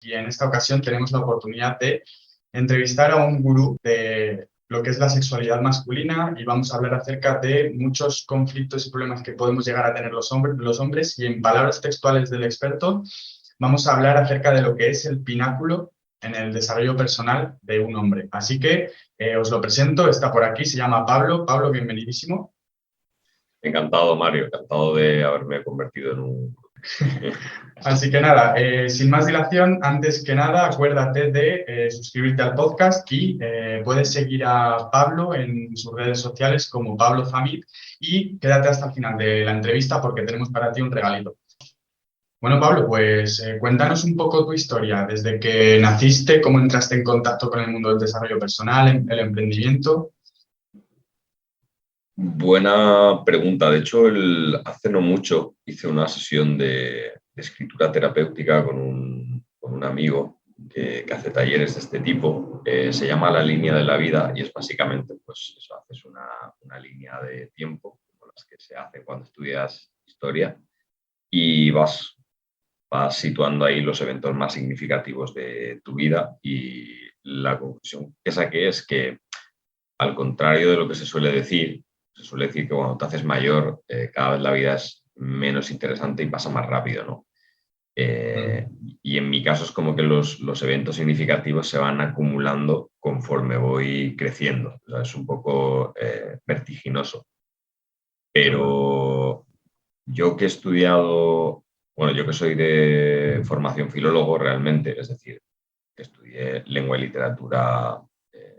y en esta ocasión tenemos la oportunidad de entrevistar a un gurú de lo que es la sexualidad masculina y vamos a hablar acerca de muchos conflictos y problemas que podemos llegar a tener los hombres y en palabras textuales del experto vamos a hablar acerca de lo que es el pináculo en el desarrollo personal de un hombre. Así que os lo presento, está por aquí, se llama Pablo. Pablo, bienvenidísimo. Encantado, Mario, encantado de haberme convertido en un... Así que nada, sin más dilación, antes que nada, acuérdate de suscribirte al podcast y puedes seguir a Pablo en sus redes sociales como Pablo Famit y quédate hasta el final de la entrevista porque tenemos para ti un regalito. Bueno, Pablo, pues cuéntanos un poco tu historia, desde que naciste, cómo entraste en contacto con el mundo del desarrollo personal, el emprendimiento. Buena pregunta. De hecho, hace no mucho hice una sesión de escritura terapéutica con un amigo que hace talleres de este tipo. Se llama La Línea de la Vida y es básicamente, pues eso, haces una línea de tiempo, como las que se hace cuando estudias historia, y vas situando ahí los eventos más significativos de tu vida y la conclusión que saqué es que, al contrario de lo que se suele decir que cuando te haces mayor, cada vez la vida es menos interesante y pasa más rápido, ¿no? Eh, Mm. y en mi caso es como que los eventos significativos se van acumulando conforme voy creciendo. O sea, es un poco vertiginoso. Qué bueno. Pero yo que he estudiado, bueno, yo que soy de formación filólogo realmente, es decir, que estudié lengua y literatura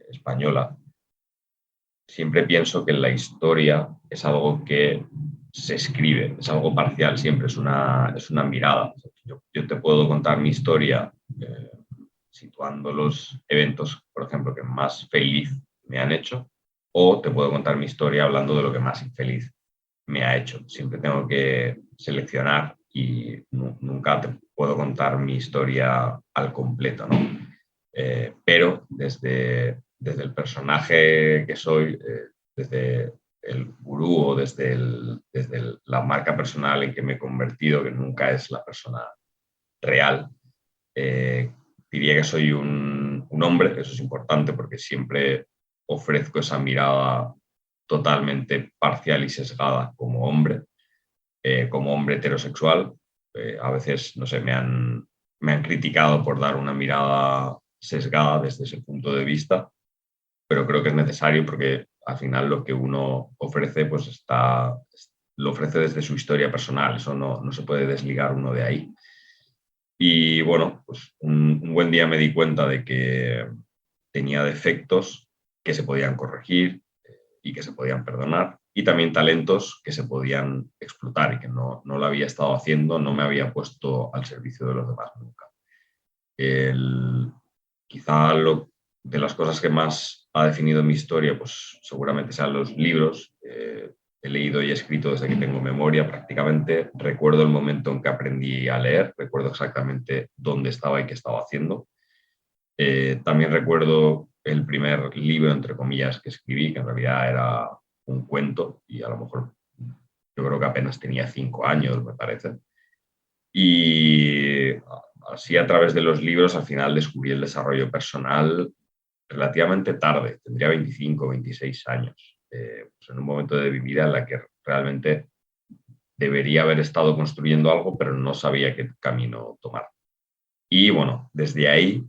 española, siempre pienso que la historia es algo que se escribe, es algo parcial, siempre es una mirada. Yo te puedo contar mi historia situando los eventos, por ejemplo, que más feliz me han hecho, o te puedo contar mi historia hablando de lo que más infeliz me ha hecho. Siempre tengo que seleccionar y nunca te puedo contar mi historia al completo, ¿no? Pero desde el personaje que soy, desde el gurú o desde la marca personal en que me he convertido, que nunca es la persona real, eh, diría que soy un hombre, eso es importante porque siempre ofrezco esa mirada totalmente parcial y sesgada como hombre heterosexual. A veces, no sé, me han criticado por dar una mirada sesgada desde ese punto de vista, pero creo que es necesario porque al final lo que uno ofrece, pues lo ofrece desde su historia personal, eso no se puede desligar uno de ahí. Y bueno, pues un buen día me di cuenta de que tenía defectos que se podían corregir y que se podían perdonar, y también talentos que se podían explotar y que no lo había estado haciendo, no me había puesto al servicio de los demás nunca. El, quizá de las cosas que más ha definido mi historia, pues seguramente sean los libros. He leído y escrito desde que tengo memoria prácticamente. Recuerdo el momento en que aprendí a leer, recuerdo exactamente dónde estaba y qué estaba haciendo. También recuerdo el primer libro, entre comillas, que escribí, que en realidad era un cuento y a lo mejor yo creo que apenas tenía 5 años, me parece. Y así a través de los libros al final descubrí el desarrollo personal relativamente tarde, tendría 25 o 26 años, pues en un momento de mi vida en la que realmente debería haber estado construyendo algo, pero no sabía qué camino tomar. Y bueno, desde ahí,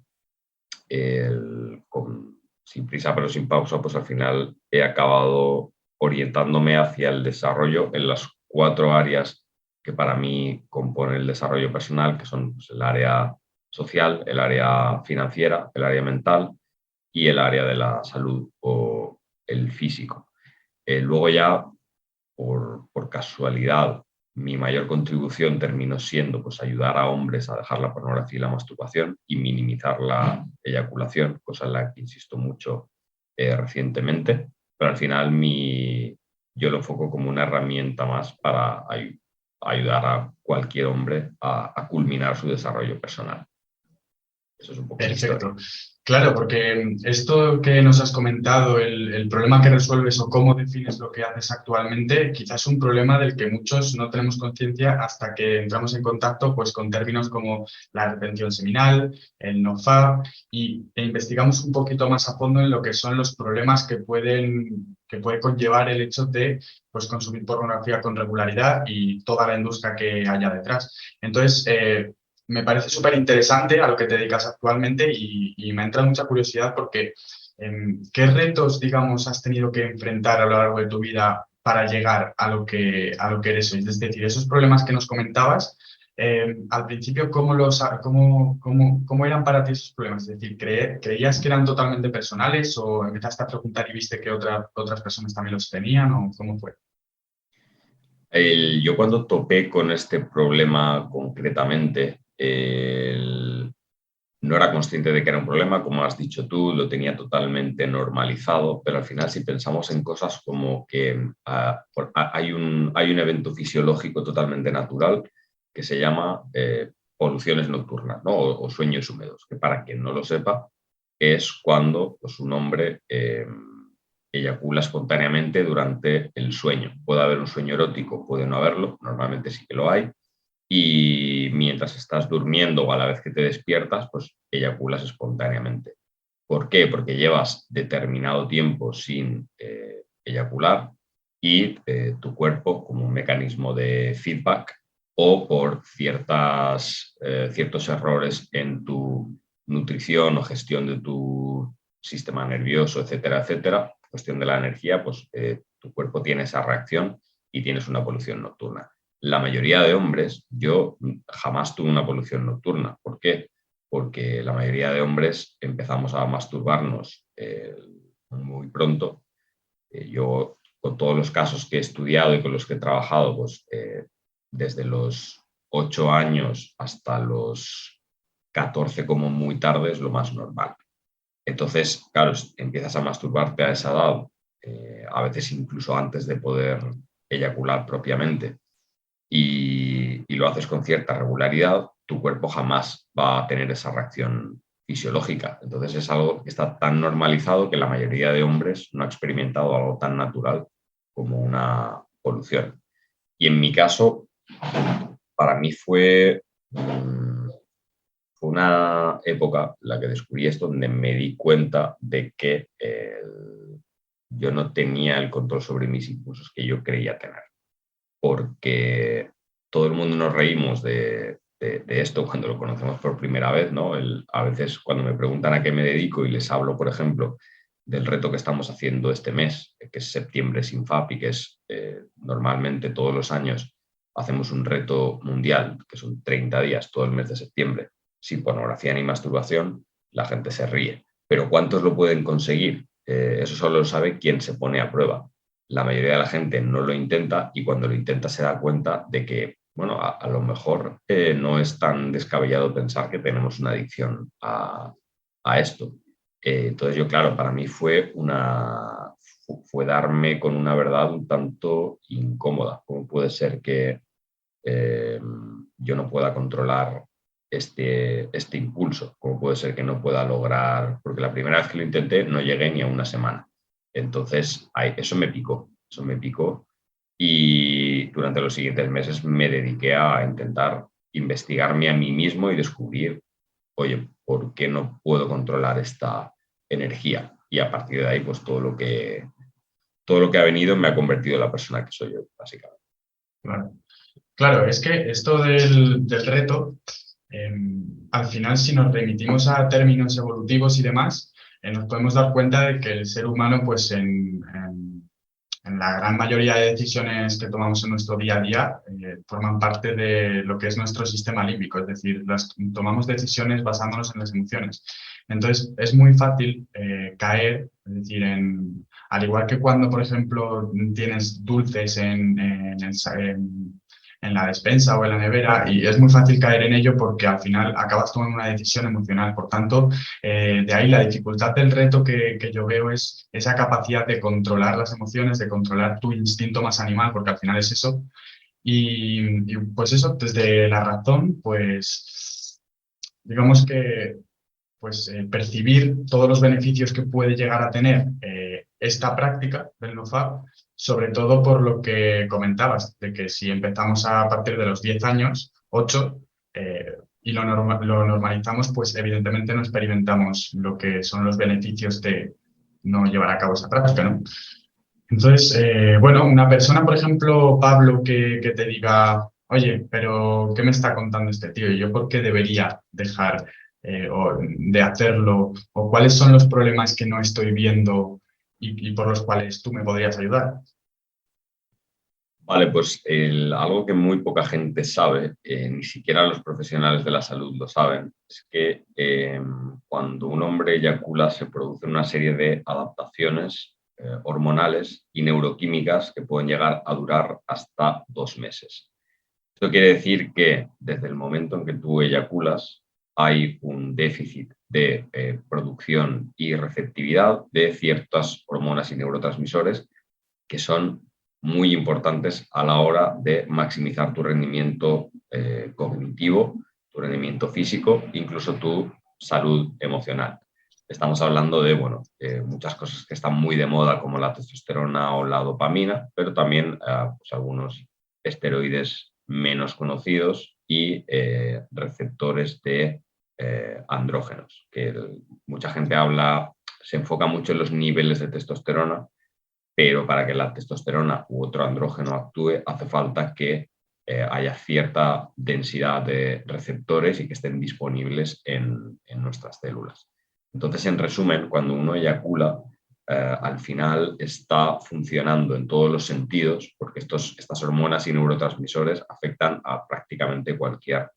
sin prisa pero sin pausa, pues al final he acabado orientándome hacia el desarrollo en las 4 áreas que para mí componen el desarrollo personal, que son, pues, el área social, el área financiera, el área mental y el área de la salud o el físico. Luego ya, por casualidad, mi mayor contribución terminó siendo, pues, ayudar a hombres a dejar la pornografía y la masturbación y minimizar la eyaculación, cosa en la que insisto mucho recientemente, pero al final yo lo enfoco como una herramienta más para ayudar a cualquier hombre a culminar su desarrollo personal. Eso es un poco mi Perfecto. historia. Claro, porque esto que nos has comentado, el problema que resuelves o cómo defines lo que haces actualmente, quizás es un problema del que muchos no tenemos conciencia hasta que entramos en contacto pues, con términos como la retención seminal, el NoFap, e investigamos un poquito más a fondo en lo que son los problemas que puede conllevar el hecho de pues, consumir pornografía con regularidad y toda la industria que haya detrás. Entonces, me parece súper interesante a lo que te dedicas actualmente y me entra mucha curiosidad porque ¿qué retos, digamos, has tenido que enfrentar a lo largo de tu vida para llegar a lo que eres hoy? Es decir, esos problemas que nos comentabas, al principio, ¿cómo eran para ti esos problemas? Es decir, ¿creías que eran totalmente personales o empezaste a preguntar y viste que otras personas también los tenían o cómo fue? Yo cuando topé con este problema concretamente, no era consciente de que era un problema, como has dicho tú, lo tenía totalmente normalizado, pero al final si pensamos en cosas como que hay un evento fisiológico totalmente natural que se llama poluciones nocturnas, ¿no? O sueños húmedos, que para quien no lo sepa es cuando pues, un hombre eyacula espontáneamente durante el sueño. Puede haber un sueño erótico, puede no haberlo, normalmente sí que lo hay, y mientras estás durmiendo o a la vez que te despiertas, pues eyaculas espontáneamente. ¿Por qué? Porque llevas determinado tiempo sin eyacular y tu cuerpo, como un mecanismo de feedback o por ciertos errores en tu nutrición o gestión de tu sistema nervioso, etcétera, etcétera, cuestión de la energía, pues tu cuerpo tiene esa reacción y tienes una polución nocturna. La mayoría de hombres, yo jamás tuve una polución nocturna. ¿Por qué? Porque la mayoría de hombres empezamos a masturbarnos muy pronto. Yo, con todos los casos que he estudiado y con los que he trabajado, pues desde los 8 años hasta los 14 como muy tarde es lo más normal. Entonces, claro, empiezas a masturbarte a esa edad, a veces incluso antes de poder eyacular propiamente, y lo haces con cierta regularidad, tu cuerpo jamás va a tener esa reacción fisiológica. Entonces es algo que está tan normalizado que la mayoría de hombres no ha experimentado algo tan natural como una polución. Y en mi caso, para mí fue una época la que descubrí esto, donde me di cuenta de que yo no tenía el control sobre mis impulsos que yo creía tener. Porque todo el mundo nos reímos de esto cuando lo conocemos por primera vez, ¿no? A veces cuando me preguntan a qué me dedico y les hablo, por ejemplo, del reto que estamos haciendo este mes, que es septiembre sin FAP y que es normalmente todos los años hacemos un reto mundial, que son 30 días todo el mes de septiembre, sin pornografía ni masturbación, la gente se ríe. Pero ¿cuántos lo pueden conseguir? Eso solo lo sabe quien se pone a prueba. La mayoría de la gente no lo intenta y cuando lo intenta se da cuenta de que, bueno, a lo mejor no es tan descabellado pensar que tenemos una adicción a esto. Entonces yo, claro, para mí fue darme con una verdad un tanto incómoda. ¿Cómo puede ser que yo no pueda controlar este impulso? ¿Cómo puede ser que no pueda lograr? Porque la primera vez que lo intenté no llegué ni a una semana. Entonces, eso me picó y durante los siguientes meses me dediqué a intentar investigarme a mí mismo y descubrir, oye, ¿por qué no puedo controlar esta energía? Y a partir de ahí, pues todo lo que ha venido me ha convertido en la persona que soy yo, básicamente. Claro. Claro, es que esto del reto, al final, si nos remitimos a términos evolutivos y demás, nos podemos dar cuenta de que el ser humano, pues en la gran mayoría de decisiones que tomamos en nuestro día a día, forman parte de lo que es nuestro sistema límbico, es decir, tomamos decisiones basándonos en las emociones. Entonces, es muy fácil caer, es decir, al igual que cuando, por ejemplo, tienes dulces en la despensa o en la nevera y es muy fácil caer en ello porque al final acabas tomando una decisión emocional. Por tanto, de ahí la dificultad del reto que yo veo es esa capacidad de controlar las emociones, de controlar tu instinto más animal, porque al final es eso. Pues eso, desde la razón, pues digamos que percibir todos los beneficios que puede llegar a tener esta práctica del NoFap, sobre todo por lo que comentabas, de que si empezamos a partir de los 10 años, 8, y lo normalizamos, pues evidentemente no experimentamos lo que son los beneficios de no llevar a cabo esa práctica, ¿no? Entonces, bueno, una persona, por ejemplo, Pablo, que te diga, oye, pero ¿qué me está contando este tío? ¿Y yo por qué debería dejar de hacerlo? ¿O cuáles son los problemas que no estoy viendo y por los cuales tú me podrías ayudar? Vale, pues algo que muy poca gente sabe, ni siquiera los profesionales de la salud lo saben, es que cuando un hombre eyacula se producen una serie de adaptaciones hormonales y neuroquímicas que pueden llegar a durar hasta 2 meses. Esto quiere decir que desde el momento en que tú eyaculas hay un déficit de producción y receptividad de ciertas hormonas y neurotransmisores que son muy importantes a la hora de maximizar tu rendimiento cognitivo, tu rendimiento físico, incluso tu salud emocional. Estamos hablando de muchas cosas que están muy de moda, como la testosterona o la dopamina, pero también pues algunos esteroides menos conocidos y receptores de andrógenos, que mucha gente se enfoca mucho en los niveles de testosterona, pero para que la testosterona u otro andrógeno actúe hace falta que haya cierta densidad de receptores y que estén disponibles en nuestras células. Entonces, en resumen, cuando uno eyacula, al final está funcionando en todos los sentidos, porque estas hormonas y neurotransmisores afectan a prácticamente cualquier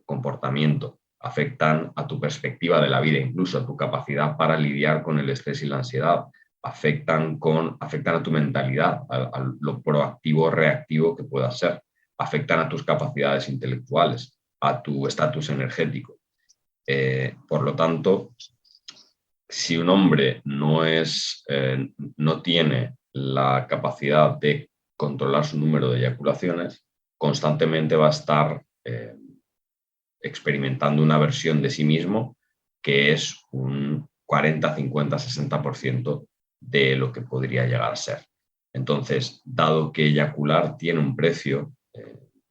comportamiento, afectan a tu perspectiva de la vida, incluso a tu capacidad para lidiar con el estrés y la ansiedad, afectan a tu mentalidad, a lo proactivo o reactivo que puedas ser, afectan a tus capacidades intelectuales, a tu estatus energético. Por lo tanto, si un hombre no tiene la capacidad de controlar su número de eyaculaciones, constantemente va a estar experimentando una versión de sí mismo que es un 40, 50, 60% de lo que podría llegar a ser. Entonces, dado que eyacular tiene un precio,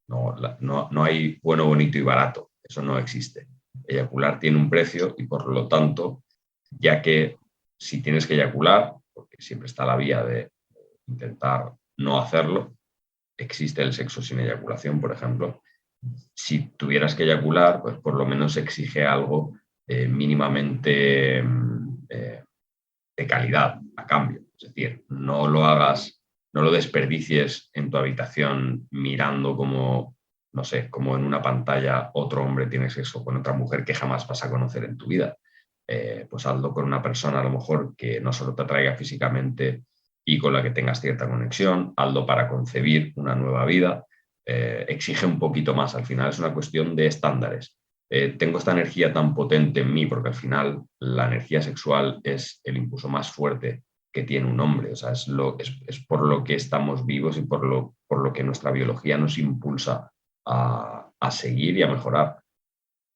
no hay bueno, bonito y barato, eso no existe. Eyacular tiene un precio y por lo tanto, ya que si tienes que eyacular, porque siempre está la vía de intentar no hacerlo, existe el sexo sin eyaculación, por ejemplo. Si tuvieras que eyacular, pues por lo menos exige algo mínimamente de calidad a cambio. Es decir, no lo desperdicies en tu habitación mirando como, no sé, como en una pantalla otro hombre tiene sexo con otra mujer que jamás vas a conocer en tu vida. Pues hazlo con una persona a lo mejor que no solo te atraiga físicamente y con la que tengas cierta conexión, hazlo para concebir una nueva vida. Exige un poquito más, al final es una cuestión de estándares. Tengo esta energía tan potente en mí, porque al final la energía sexual es el impulso más fuerte que tiene un hombre, o sea, es por lo que estamos vivos y por lo que nuestra biología nos impulsa a seguir y a mejorar.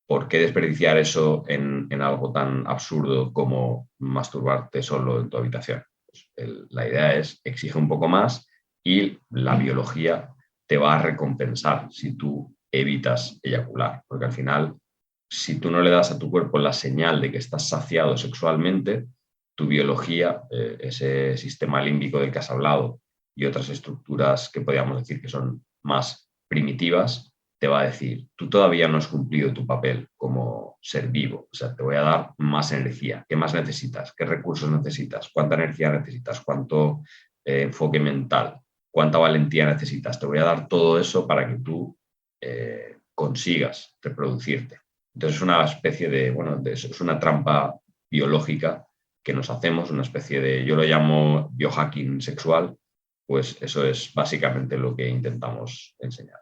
¿Por qué desperdiciar eso en algo tan absurdo como masturbarte solo en tu habitación? Pues la idea es, exige un poco más y la biología te va a recompensar si tú evitas eyacular, porque al final, si tú no le das a tu cuerpo la señal de que estás saciado sexualmente, tu biología, ese sistema límbico del que has hablado y otras estructuras que podríamos decir que son más primitivas, te va a decir, tú todavía no has cumplido tu papel como ser vivo, o sea, te voy a dar más energía. ¿Qué más necesitas? ¿Qué recursos necesitas? ¿Cuánta energía necesitas? ¿Cuánto enfoque mental? ¿Cuánta valentía necesitas? Te voy a dar todo eso para que tú consigas reproducirte. Entonces es una especie es una trampa biológica que nos hacemos, una especie de, yo lo llamo biohacking sexual, pues eso es básicamente lo que intentamos enseñar.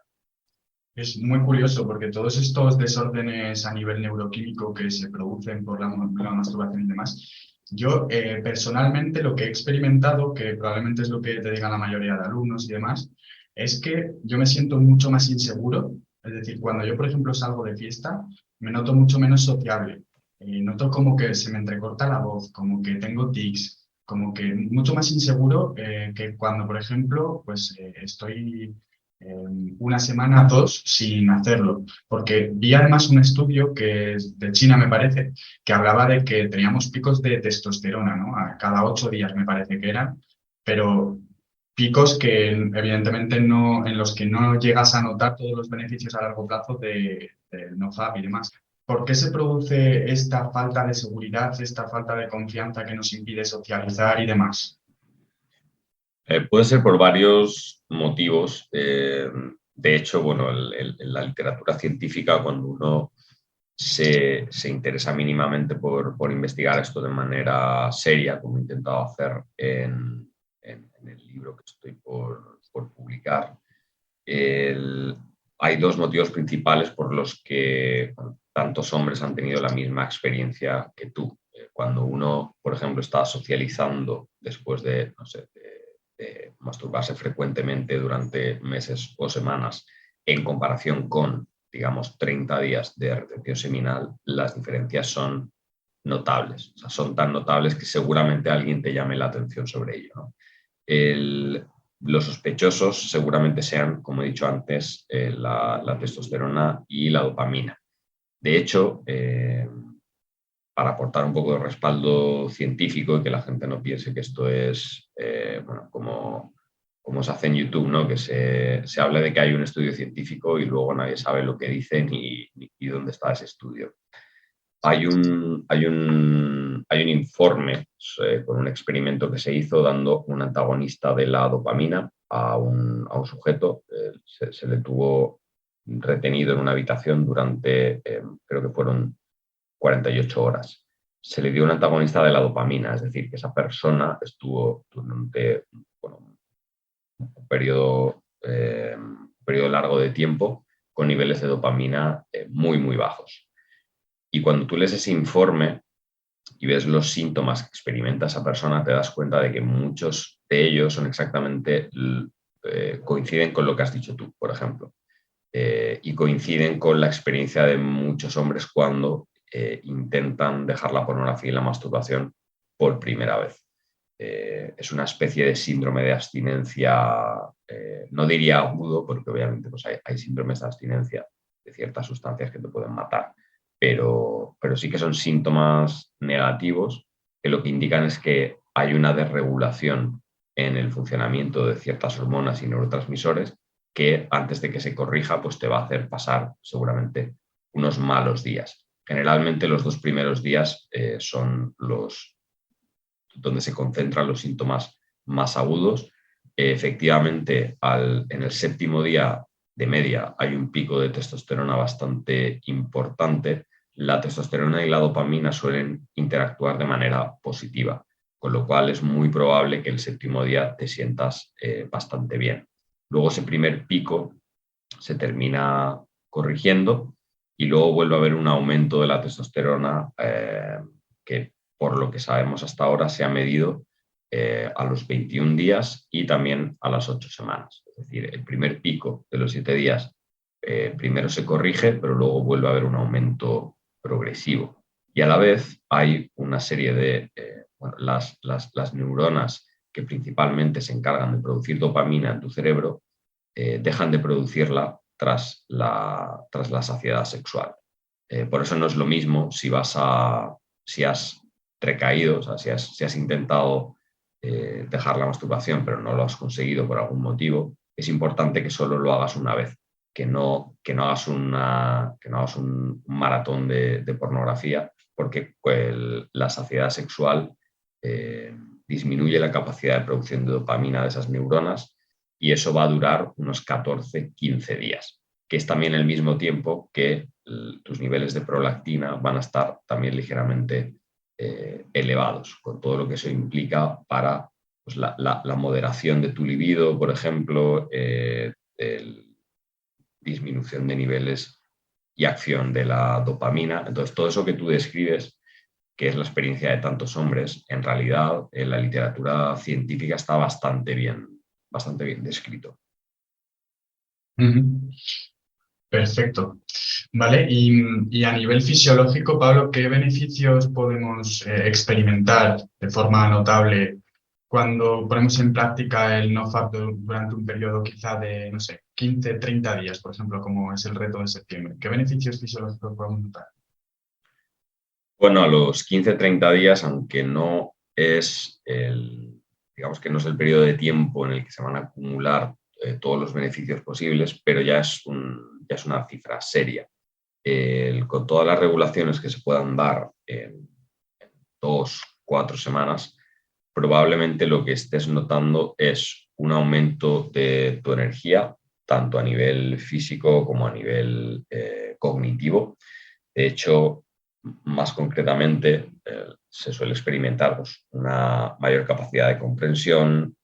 Es muy curioso porque todos estos desórdenes a nivel neuroquímico que se producen por la masturbación y demás, yo personalmente lo que he experimentado, que probablemente es lo que te digan la mayoría de alumnos y demás, es que yo me siento mucho más inseguro. Es decir, cuando yo, por ejemplo, salgo de fiesta, me noto mucho menos sociable. noto como que se me entrecorta la voz, como que tengo tics, como que mucho más inseguro que cuando, por ejemplo, pues estoy una semana, dos sin hacerlo. Porque vi además un estudio que es de China, me parece, que hablaba de que teníamos picos de testosterona, ¿no? A cada 8 días me parece que eran, pero picos que evidentemente no, en los que no llegas a notar todos los beneficios a largo plazo del NoFap y demás. ¿Por qué se produce esta falta de seguridad, esta falta de confianza que nos impide socializar y demás? Puede ser por varios motivos. De hecho, bueno, en la literatura científica, cuando uno se interesa mínimamente por investigar esto de manera seria, como he intentado hacer en el libro que estoy por publicar, hay dos motivos principales por los que tantos hombres han tenido la misma experiencia que tú. Cuando uno, por ejemplo, está socializando después de, no sé, de masturbarse frecuentemente durante meses o semanas, en comparación con, digamos, 30 días de retención seminal, las diferencias son notables. O sea, son tan notables que seguramente alguien te llame la atención sobre ello, ¿no? Los sospechosos seguramente sean, como he dicho antes, la testosterona y la dopamina. De hecho, para aportar un poco de respaldo científico y que la gente no piense que esto es bueno, como se hace en YouTube, ¿no? Que se habla de que hay un estudio científico y luego nadie sabe lo que dice ni dónde está ese estudio. Hay un informe con un experimento que se hizo dando un antagonista de la dopamina a un sujeto. Se le tuvo retenido en una habitación durante, creo que fueron 48 horas. Se le dio un antagonista de la dopamina, es decir, que esa persona estuvo durante, bueno, un periodo largo de tiempo con niveles de dopamina muy, muy bajos. Y cuando tú lees ese informe y ves los síntomas que experimenta esa persona, te das cuenta de que muchos de ellos son exactamente, coinciden con lo que has dicho tú, por ejemplo. Y coinciden con la experiencia de muchos hombres cuando intentan dejar la pornografía y la masturbación por primera vez. Es una especie de síndrome de abstinencia, no diría agudo, porque obviamente pues hay síndromes de abstinencia de ciertas sustancias que te pueden matar, pero sí que son síntomas negativos que lo que indican es que hay una desregulación en el funcionamiento de ciertas hormonas y neurotransmisores que antes de que se corrija, pues te va a hacer pasar seguramente unos malos días. Generalmente los 2 primeros días son los donde se concentran los síntomas más agudos. Efectivamente, en el 7.º día de media hay un pico de testosterona bastante importante. La testosterona y la dopamina suelen interactuar de manera positiva, con lo cual es muy probable que el 7.º día te sientas bastante bien. Luego ese primer pico se termina corrigiendo y luego vuelve a haber un aumento de la testosterona que, por lo que sabemos hasta ahora, se ha medido a los 21 días y también a las 8 semanas. Es decir, el primer pico de los 7 días primero se corrige, pero luego vuelve a haber un aumento progresivo. Y a la vez hay una serie de, bueno, las neuronas que principalmente se encargan de producir dopamina en tu cerebro, dejan de producirla tras la saciedad sexual. Por eso no es lo mismo si has recaído, o sea, si has intentado dejar la masturbación pero no lo has conseguido por algún motivo, es importante que solo lo hagas una vez, que no hagas un maratón de pornografía, porque pues, la saciedad sexual disminuye la capacidad de producción de dopamina de esas neuronas y eso va a durar unos 14-15 días, que es también el mismo tiempo que tus niveles de prolactina van a estar también ligeramente elevados, con todo lo que eso implica para pues, la moderación de tu libido, por ejemplo, disminución de niveles y acción de la dopamina. Entonces, todo eso que tú describes, que es la experiencia de tantos hombres, en realidad en la literatura científica está bastante bien descrito. Uh-huh. Perfecto. Vale, y a nivel fisiológico, Pablo, ¿qué beneficios podemos experimentar de forma notable cuando ponemos en práctica el NoFap durante un periodo quizá de, no sé, 15, 30 días, por ejemplo, como es el reto de septiembre? ¿Qué beneficios fisiológicos podemos notar? Bueno, a los 15-30 días, aunque no es digamos que no es el periodo de tiempo en el que se van a acumular todos los beneficios posibles, pero ya es una cifra seria. Con todas las regulaciones que se puedan dar en 2-4 semanas, probablemente lo que estés notando es un aumento de tu energía, tanto a nivel físico como a nivel cognitivo. De hecho, más concretamente, se suele experimentar pues, una mayor capacidad de comprensión,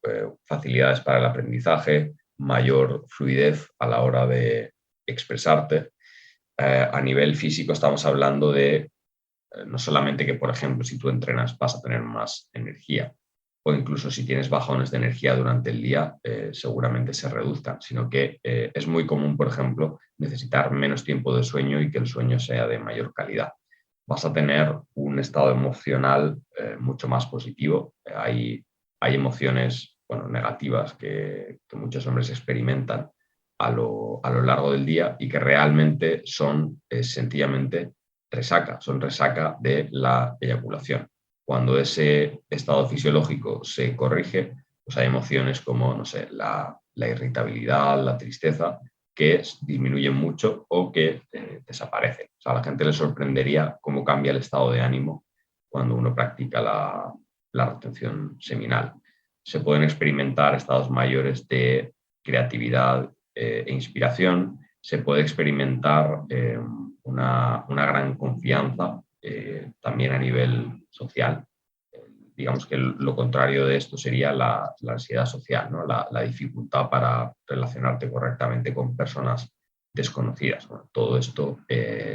facilidades para el aprendizaje, mayor fluidez a la hora de expresarte. A nivel físico estamos hablando de no solamente que, por ejemplo, si tú entrenas vas a tener más energía, o incluso si tienes bajones de energía durante el día, seguramente se reduzcan, sino que es muy común, por ejemplo, necesitar menos tiempo de sueño y que el sueño sea de mayor calidad. Vas a tener un estado emocional mucho más positivo. Hay emociones bueno, negativas que muchos hombres experimentan a lo largo del día y que realmente son sencillamente resaca, son resaca de la eyaculación. Cuando ese estado fisiológico se corrige, pues hay emociones como, no sé, la irritabilidad, la tristeza, que disminuyen mucho o que desaparecen. O sea, a la gente le sorprendería cómo cambia el estado de ánimo cuando uno practica la retención seminal. Se pueden experimentar estados mayores de creatividad e inspiración, se puede experimentar una gran confianza también a nivel social. Digamos que lo contrario de esto sería la ansiedad social, ¿no? La dificultad para relacionarte correctamente con personas desconocidas. Bueno, todo esto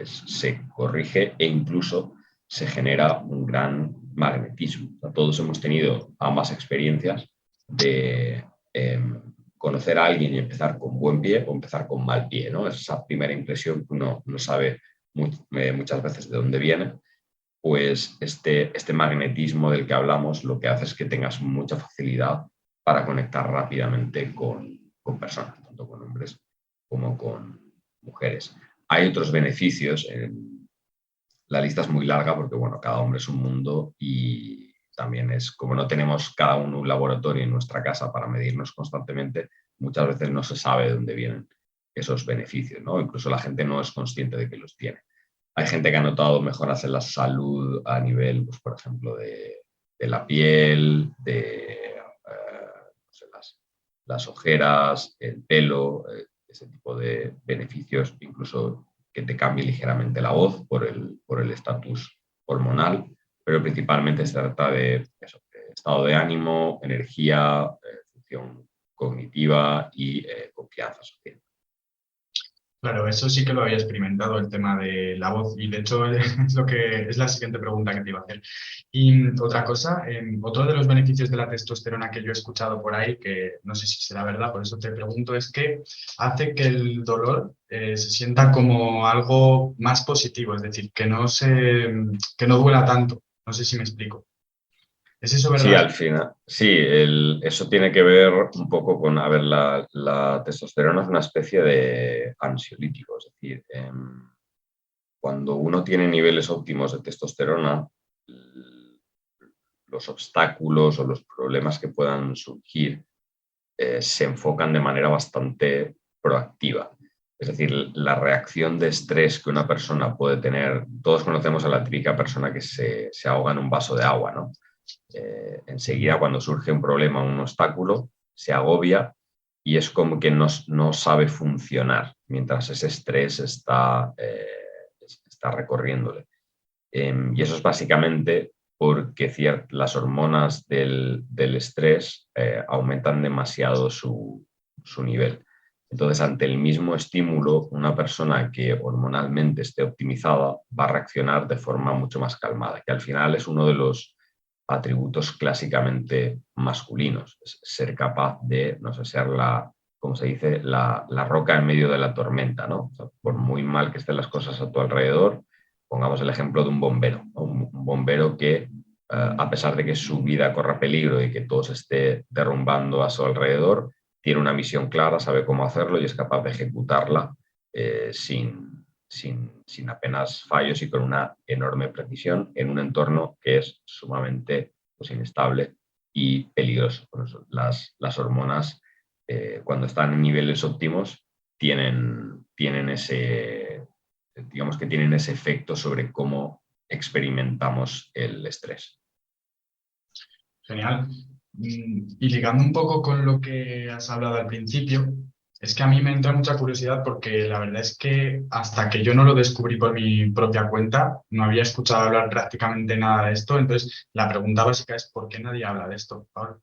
se corrige e incluso se genera un gran magnetismo. O sea, todos hemos tenido ambas experiencias de conocer a alguien y empezar con buen pie o empezar con mal pie, ¿no? Es esa primera impresión que uno no sabe muchas veces de dónde viene, pues este magnetismo del que hablamos lo que hace es que tengas mucha facilidad para conectar rápidamente con personas, tanto con hombres como con mujeres. Hay otros beneficios, la lista es muy larga porque bueno, cada hombre es un mundo y también es como no tenemos cada uno un laboratorio en nuestra casa para medirnos constantemente, muchas veces no se sabe de dónde vienen esos beneficios, ¿no? Incluso la gente no es consciente de que los tiene. Hay gente que ha notado mejoras en la salud a nivel, pues, por ejemplo, de la piel, de no sé, las ojeras, el pelo, ese tipo de beneficios, incluso que te cambie ligeramente la voz por el estatus hormonal, pero principalmente se trata de eso, de estado de ánimo, energía, función cognitiva y confianza social. Claro, eso sí que lo había experimentado, el tema de la voz, y de hecho es lo que es la siguiente pregunta que te iba a hacer. Y otra cosa, otro de los beneficios de la testosterona que yo he escuchado por ahí, que no sé si será verdad, por eso te pregunto, es que hace que el dolor se sienta como algo más positivo, es decir, que no duela tanto. No sé si me explico. ¿Es eso Sí, verdad? al final, sí, eso tiene que ver un poco con, a ver, la testosterona es una especie de ansiolítico, es decir, cuando uno tiene niveles óptimos de testosterona, los obstáculos o los problemas que puedan surgir se enfocan de manera bastante proactiva. Es decir, la reacción de estrés que una persona puede tener, todos conocemos a la típica persona que se ahoga en un vaso de agua, ¿no? Enseguida cuando surge un problema, un obstáculo, se agobia y es como que no sabe funcionar mientras ese estrés está recorriéndole. Y eso es básicamente porque las hormonas del estrés aumentan demasiado su nivel. Entonces, ante el mismo estímulo, una persona que hormonalmente esté optimizada va a reaccionar de forma mucho más calmada, que al final es uno de los atributos clásicamente masculinos, es ser capaz de, no sé, ser como se dice, la roca en medio de la tormenta, ¿no? O sea, por muy mal que estén las cosas a tu alrededor, pongamos el ejemplo de un bombero, ¿no? Un bombero que, a pesar de que su vida corra peligro y que todo se esté derrumbando a su alrededor, tiene una misión clara, sabe cómo hacerlo y es capaz de ejecutarla sin apenas fallos y con una enorme precisión en un entorno que es sumamente, pues, inestable y peligroso. Por eso, las hormonas, cuando están en niveles óptimos, tienen ese, digamos que tienen ese efecto sobre cómo experimentamos el estrés. Genial. Y ligando un poco con lo que has hablado al principio, es que a mí me entra mucha curiosidad porque la verdad es que hasta que yo no lo descubrí por mi propia cuenta, no había escuchado hablar prácticamente nada de esto. Entonces, la pregunta básica es, ¿por qué nadie habla de esto ahora?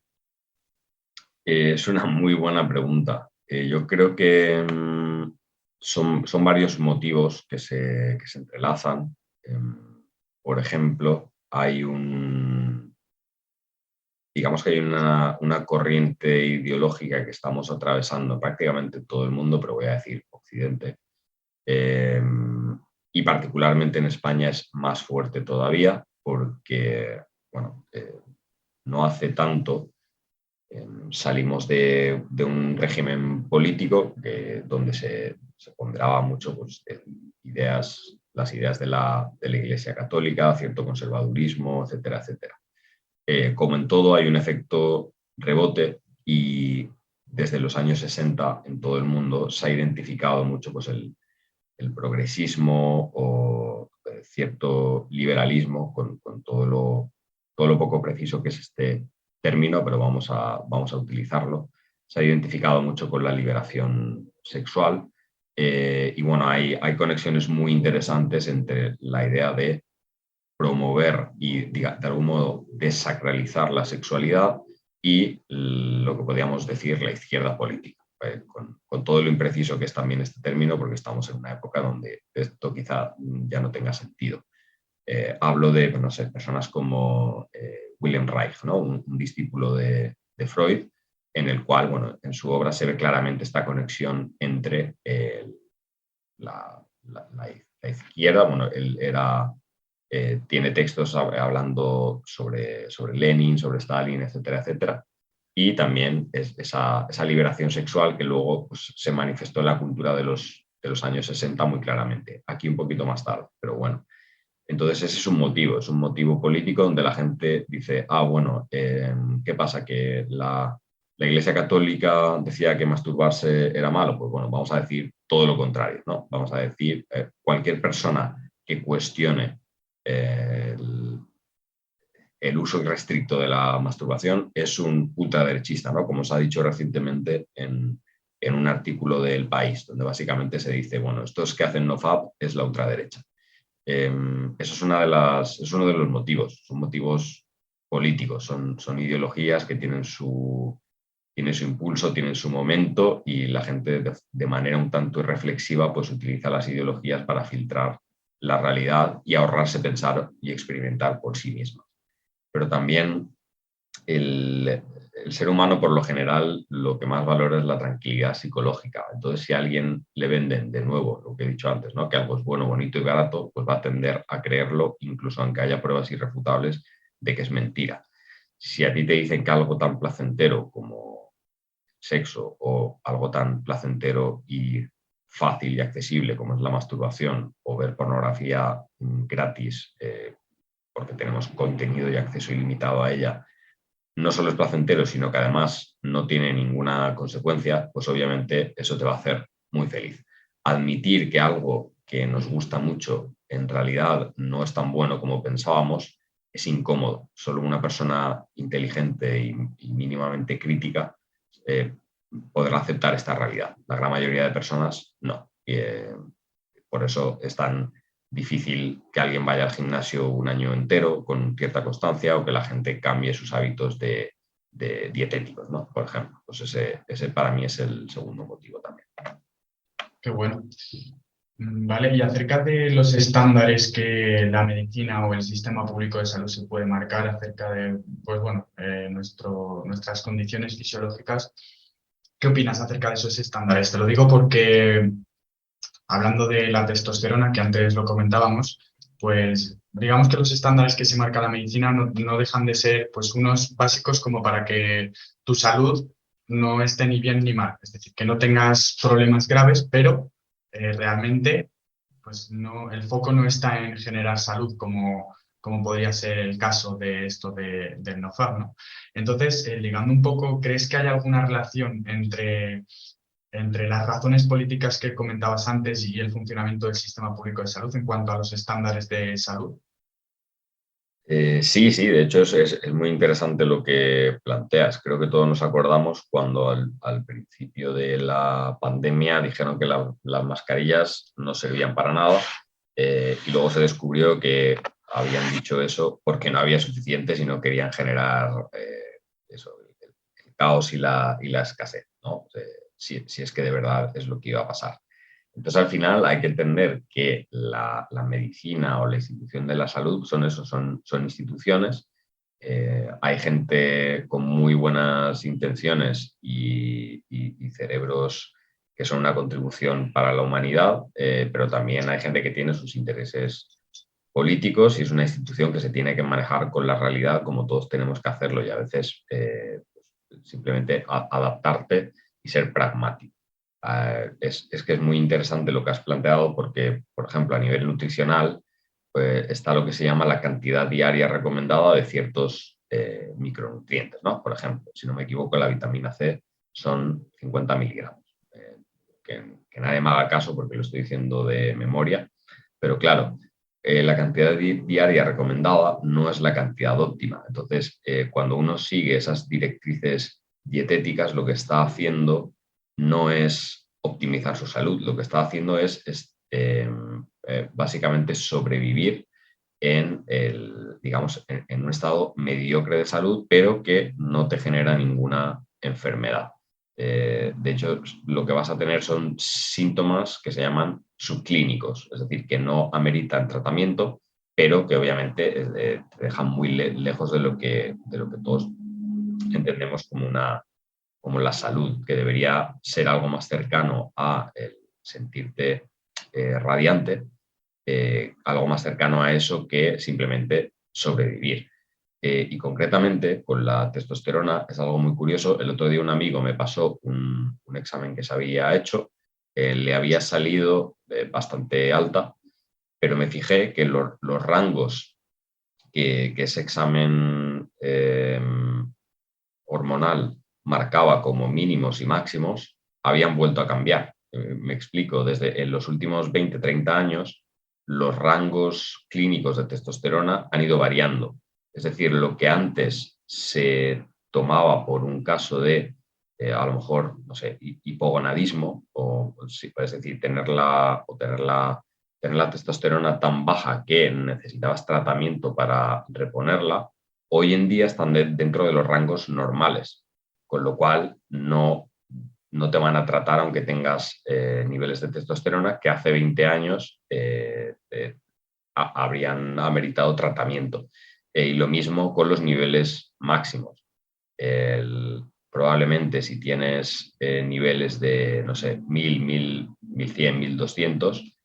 Es una muy buena pregunta. Yo creo que son varios motivos que se entrelazan. Por ejemplo, digamos que hay una corriente ideológica que estamos atravesando prácticamente todo el mundo, pero voy a decir Occidente, eh, y particularmente en España es más fuerte todavía porque, bueno, no hace tanto salimos de un régimen político donde se ponderaba mucho, pues, las ideas de la Iglesia Católica, cierto conservadurismo, etcétera, etcétera. Como en todo, hay un efecto rebote y desde los años 60 en todo el mundo se ha identificado mucho, pues, el progresismo o cierto liberalismo con todo lo poco preciso que es este término, pero vamos a utilizarlo. Se ha identificado mucho con la liberación sexual y bueno, hay conexiones muy interesantes entre la idea de promover y, de algún modo, desacralizar la sexualidad y lo que podríamos decir la izquierda política, con todo lo impreciso que es también este término, porque estamos en una época donde esto quizá ya no tenga sentido. Hablo de, no sé, personas como Wilhelm Reich, ¿no? Un discípulo de Freud, en el cual, bueno, en su obra se ve claramente esta conexión entre la izquierda, bueno, él tiene textos hablando sobre Lenin, sobre Stalin, etcétera, etcétera, y también esa liberación sexual que luego, pues, se manifestó en la cultura de los años 60 muy claramente, aquí un poquito más tarde, pero bueno. Entonces ese es un motivo político donde la gente dice, bueno, ¿qué pasa? Que la Iglesia Católica decía que masturbarse era malo. Pues bueno, vamos a decir todo lo contrario, ¿no? Vamos a decir, cualquier persona que cuestione el uso irrestricto de la masturbación es un ultraderechista, ¿no? Como se ha dicho recientemente en un artículo del País, donde básicamente se dice, bueno, estos que hacen nofap es la ultraderecha. Eso es uno de los motivos, son motivos políticos, son ideologías que tienen su impulso, tienen su momento y la gente de manera un tanto irreflexiva, pues, utiliza las ideologías para filtrar la realidad y ahorrarse pensar y experimentar por sí misma. Pero también el ser humano, por lo general, lo que más valora es la tranquilidad psicológica. Entonces, si a alguien le venden, de nuevo, lo que he dicho antes, ¿no? Que algo es bueno, bonito y barato, pues va a tender a creerlo, incluso aunque haya pruebas irrefutables de que es mentira. Si a ti te dicen que algo tan placentero como sexo o algo tan placentero y fácil y accesible como es la masturbación o ver pornografía gratis, porque tenemos contenido y acceso ilimitado a ella, no solo es placentero, sino que además no tiene ninguna consecuencia, pues obviamente eso te va a hacer muy feliz. Admitir que algo que nos gusta mucho en realidad no es tan bueno como pensábamos es incómodo. Solo una persona inteligente y mínimamente crítica podrá aceptar esta realidad. La gran mayoría de personas no. Por eso es tan difícil que alguien vaya al gimnasio un año entero con cierta constancia o que la gente cambie sus hábitos de dietéticos, ¿no? Por ejemplo. Pues ese para mí es el segundo motivo también. Qué bueno. Vale, y acerca de los estándares que la medicina o el sistema público de salud se puede marcar acerca de, pues bueno, nuestras condiciones fisiológicas, ¿Qué opinas acerca de esos estándares? Te lo digo porque, hablando de la testosterona, que antes lo comentábamos, pues digamos que los estándares que se marca la medicina no dejan de ser pues unos básicos como para que tu salud no esté ni bien ni mal. Es decir, que no tengas problemas graves, pero realmente pues no, el foco no está en generar salud como podría ser el caso de esto del NoFap, ¿no? Entonces, ligando un poco, ¿crees que hay alguna relación entre las razones políticas que comentabas antes y el funcionamiento del sistema público de salud en cuanto a los estándares de salud? Sí, sí, de hecho es muy interesante lo que planteas. Creo que todos nos acordamos cuando al principio de la pandemia dijeron que las mascarillas no servían para nada, y luego se descubrió que habían dicho eso porque no había suficientes y no querían generar eso, el caos y la escasez, ¿no? Si es que de verdad es lo que iba a pasar. Entonces, al final hay que entender que la medicina o la institución de la salud son eso, son instituciones. Hay gente con muy buenas intenciones y cerebros que son una contribución para la humanidad, pero también hay gente que tiene sus intereses políticos y es una institución que se tiene que manejar con la realidad como todos tenemos que hacerlo y a veces simplemente adaptarte y ser pragmático. Es que es muy interesante lo que has planteado porque, por ejemplo, a nivel nutricional, pues, está lo que se llama la cantidad diaria recomendada de ciertos micronutrientes, ¿no? Por ejemplo, si no me equivoco, la vitamina C son 50 miligramos. Que nadie me haga caso porque lo estoy diciendo de memoria, pero claro, la cantidad diaria recomendada no es la cantidad óptima. Entonces, cuando uno sigue esas directrices dietéticas, lo que está haciendo no es optimizar su salud, lo que está haciendo básicamente sobrevivir digamos, en un estado mediocre de salud, pero que no te genera ninguna enfermedad. De hecho, lo que vas a tener son síntomas que se llaman subclínicos, es decir, que no ameritan tratamiento, pero que obviamente te dejan muy lejos de lo que todos entendemos como la salud, que debería ser algo más cercano a el sentirte radiante, algo más cercano a eso que simplemente sobrevivir. Y concretamente con la testosterona es algo muy curioso. El otro día un amigo me pasó un examen que se había hecho, le había salido bastante alta, pero me fijé que los rangos que ese examen hormonal marcaba como mínimos y máximos habían vuelto a cambiar. Me explico, desde en los últimos 20, 30 años, los rangos clínicos de testosterona han ido variando. Es decir, lo que antes se tomaba por un caso de, a lo mejor, no sé, hipogonadismo, o es decir, tener la testosterona tan baja que necesitabas tratamiento para reponerla, hoy en día están dentro de los rangos normales, con lo cual no te van a tratar aunque tengas niveles de testosterona que hace 20 años habrían ameritado tratamiento. Y lo mismo con los niveles máximos. Probablemente si tienes niveles de, no sé, 1100, 1200,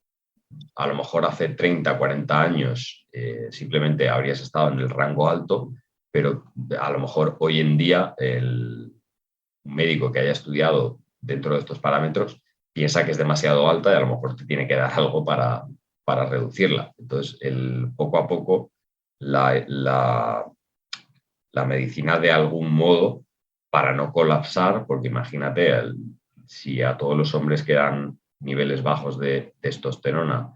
a lo mejor hace 30, 40 años simplemente habrías estado en el rango alto, pero a lo mejor hoy en día un médico que haya estudiado dentro de estos parámetros piensa que es demasiado alta y a lo mejor te tiene que dar algo para reducirla. Entonces, poco a poco, la medicina de algún modo, para no colapsar, porque imagínate, si a todos los hombres que dan niveles bajos de testosterona,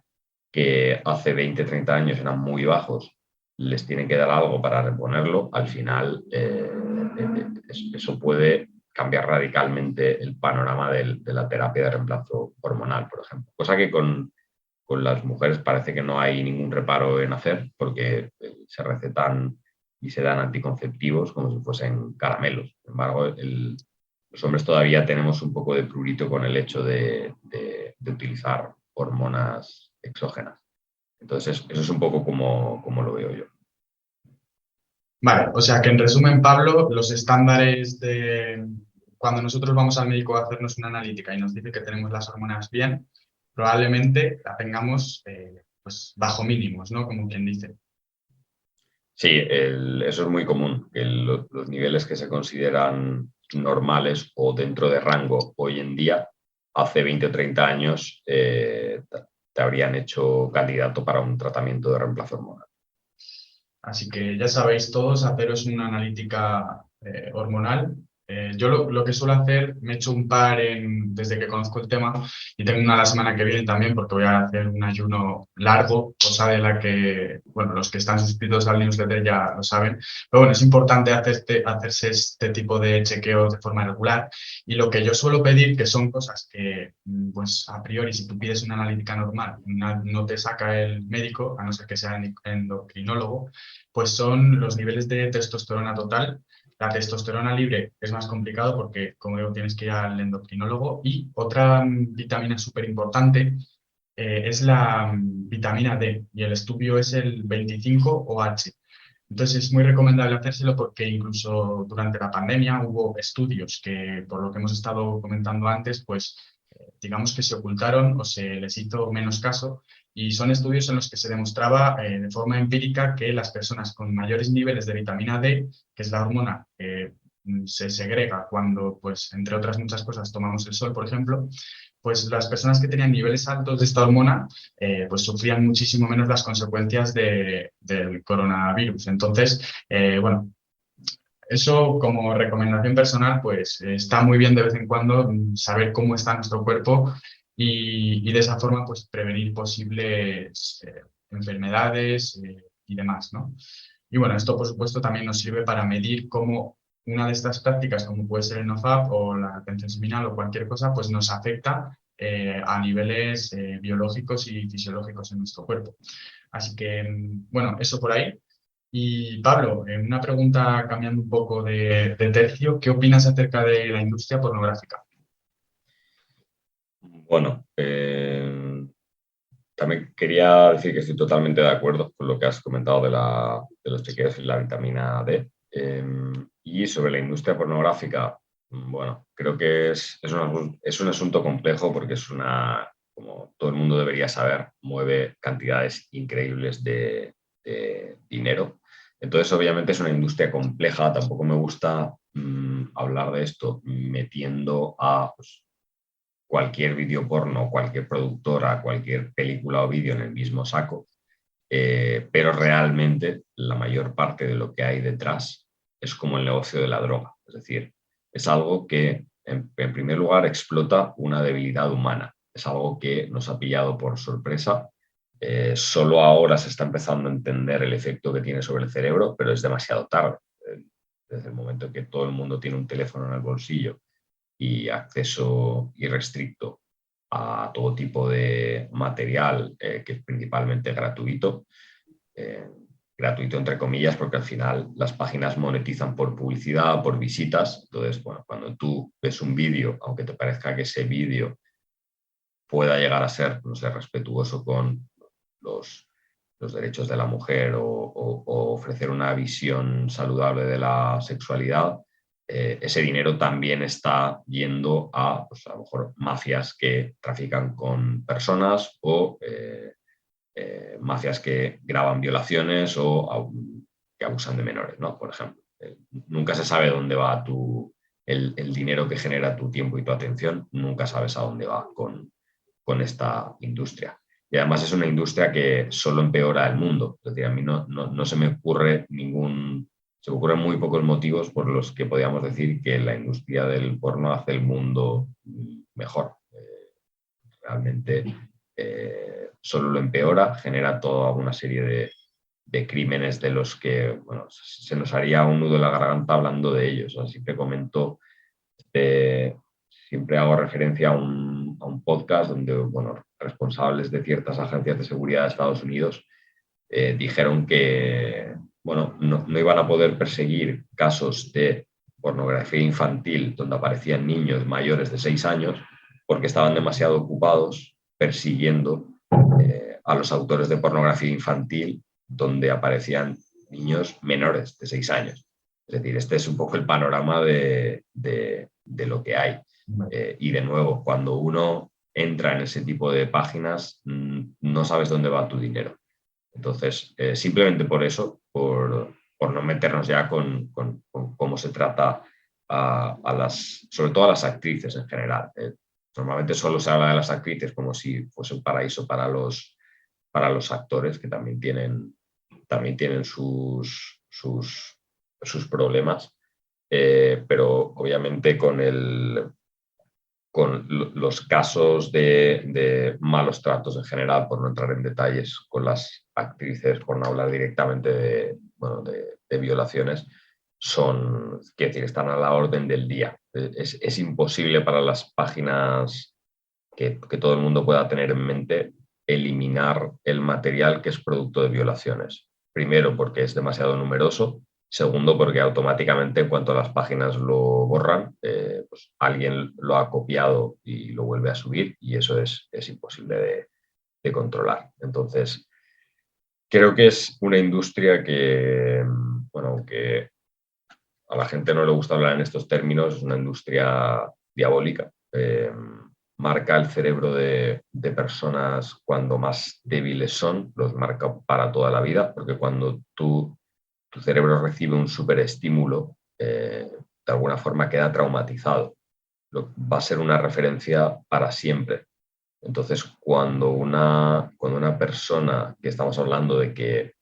que hace 20, 30 años eran muy bajos, les tienen que dar algo para reponerlo, al final eso puede cambiar radicalmente el panorama de la terapia de reemplazo hormonal, por ejemplo. Cosa que con las mujeres parece que no hay ningún reparo en hacer porque se recetan y se dan anticonceptivos como si fuesen caramelos. Sin embargo, los hombres todavía tenemos un poco de prurito con el hecho de utilizar hormonas exógenas. Entonces, eso es un poco como lo veo yo. Vale, o sea que en resumen, Pablo, los estándares de cuando nosotros vamos al médico a hacernos una analítica y nos dice que tenemos las hormonas bien, probablemente la tengamos pues bajo mínimos, ¿no? Como quien dice. Sí, eso es muy común, que los niveles que se consideran normales o dentro de rango hoy en día, hace 20 o 30 años, te habrían hecho candidato para un tratamiento de reemplazo hormonal. Así que ya sabéis todos, haceros una analítica hormonal. Yo lo que suelo hacer, me he hecho un par desde que conozco el tema y tengo una la semana que viene también porque voy a hacer un ayuno largo, cosa de la que, bueno, los que están suscritos al newsletter ya lo saben. Pero bueno, es importante hacerse este tipo de chequeos de forma regular y lo que yo suelo pedir, que son cosas que, pues a priori, si tú pides una analítica normal, no te saca el médico, a no ser que sea endocrinólogo, pues son los niveles de testosterona total. La testosterona libre es más complicado porque, como digo, tienes que ir al endocrinólogo. Y otra vitamina súper importante es la vitamina D y el estudio es el 25OH. Entonces es muy recomendable hacérselo porque incluso durante la pandemia hubo estudios que, por lo que hemos estado comentando antes, pues digamos que se ocultaron o se les hizo menos caso y son estudios en los que se demostraba de forma empírica que las personas con mayores niveles de vitamina D, que es la hormona que se segrega cuando, pues, entre otras muchas cosas, tomamos el sol, por ejemplo, pues las personas que tenían niveles altos de esta hormona pues sufrían muchísimo menos las consecuencias del coronavirus. Entonces, bueno, eso como recomendación personal, pues está muy bien de vez en cuando saber cómo está nuestro cuerpo y de esa forma pues prevenir posibles enfermedades y demás, ¿no? Y bueno, esto por supuesto también nos sirve para medir cómo una de estas prácticas, como puede ser el NoFap o la retención seminal o cualquier cosa, pues nos afecta a niveles biológicos y fisiológicos en nuestro cuerpo. Así que, bueno, eso por ahí. Y Pablo, una pregunta cambiando un poco de tercio, ¿qué opinas acerca de la industria pornográfica? Bueno, también quería decir que estoy totalmente de acuerdo con lo que has comentado de los chequeos y la vitamina D. Y sobre la industria pornográfica, bueno, creo que es un asunto complejo porque como todo el mundo debería saber, mueve cantidades increíbles de dinero. Entonces, obviamente es una industria compleja. Tampoco me gusta hablar de esto metiendo a pues, cualquier vídeo porno, cualquier productora, cualquier película o vídeo en el mismo saco, pero realmente la mayor parte de lo que hay detrás es como el negocio de la droga. Es decir, es algo que en primer lugar explota una debilidad humana, es algo que nos ha pillado por sorpresa. Solo ahora se está empezando a entender el efecto que tiene sobre el cerebro, pero es demasiado tarde. Desde el momento en que todo el mundo tiene un teléfono en el bolsillo y acceso irrestricto a todo tipo de material que es principalmente gratuito. Gratuito entre comillas, porque al final las páginas monetizan por publicidad, por visitas. Entonces, bueno, cuando tú ves un vídeo, aunque te parezca que ese vídeo pueda llegar a ser, no sé, respetuoso con los derechos de la mujer o ofrecer una visión saludable de la sexualidad, ese dinero también está yendo a, pues, a lo mejor mafias que trafican con personas o mafias que graban violaciones o que abusan de menores, ¿no? Por ejemplo. Nunca se sabe dónde va el dinero que genera tu tiempo y tu atención, nunca sabes a dónde va con esta industria. Y además es una industria que solo empeora el mundo. Es decir, a mí no se me ocurre se me ocurren muy pocos motivos por los que podríamos decir que la industria del porno hace el mundo mejor. Realmente solo lo empeora, genera toda una serie de crímenes de los que bueno, se nos haría un nudo en la garganta hablando de ellos. Así que comento, siempre hago referencia a un podcast donde bueno, responsables de ciertas agencias de seguridad de Estados Unidos dijeron que bueno, no iban a poder perseguir casos de pornografía infantil donde aparecían niños mayores de 6 años porque estaban demasiado ocupados persiguiendo a los autores de pornografía infantil donde aparecían niños menores de 6 años. Es decir, este es un poco el panorama de de lo que hay. Vale. Y de nuevo, cuando uno entra en ese tipo de páginas, no sabes dónde va tu dinero. Entonces, simplemente por eso, por no meternos ya con cómo se trata sobre todo a las actrices en general. Normalmente solo se habla de las actrices como si fuese un paraíso para los actores, que también tienen sus problemas, pero obviamente con los casos de malos tratos en general, por no entrar en detalles con las actrices, por no hablar directamente de violaciones, quiero decir, están a la orden del día. Es imposible para las páginas que todo el mundo pueda tener en mente eliminar el material que es producto de violaciones. Primero, porque es demasiado numeroso. Segundo, porque automáticamente en cuanto las páginas lo borran, pues alguien lo ha copiado y lo vuelve a subir y eso es imposible de controlar. Entonces, creo que es una industria que, bueno, aunque a la gente no le gusta hablar en estos términos, es una industria diabólica. Marca el cerebro de personas cuando más débiles son, los marca para toda la vida, porque cuando tu cerebro recibe un superestímulo, de alguna forma queda traumatizado. Va a ser una referencia para siempre. Entonces, cuando una persona, que estamos hablando de que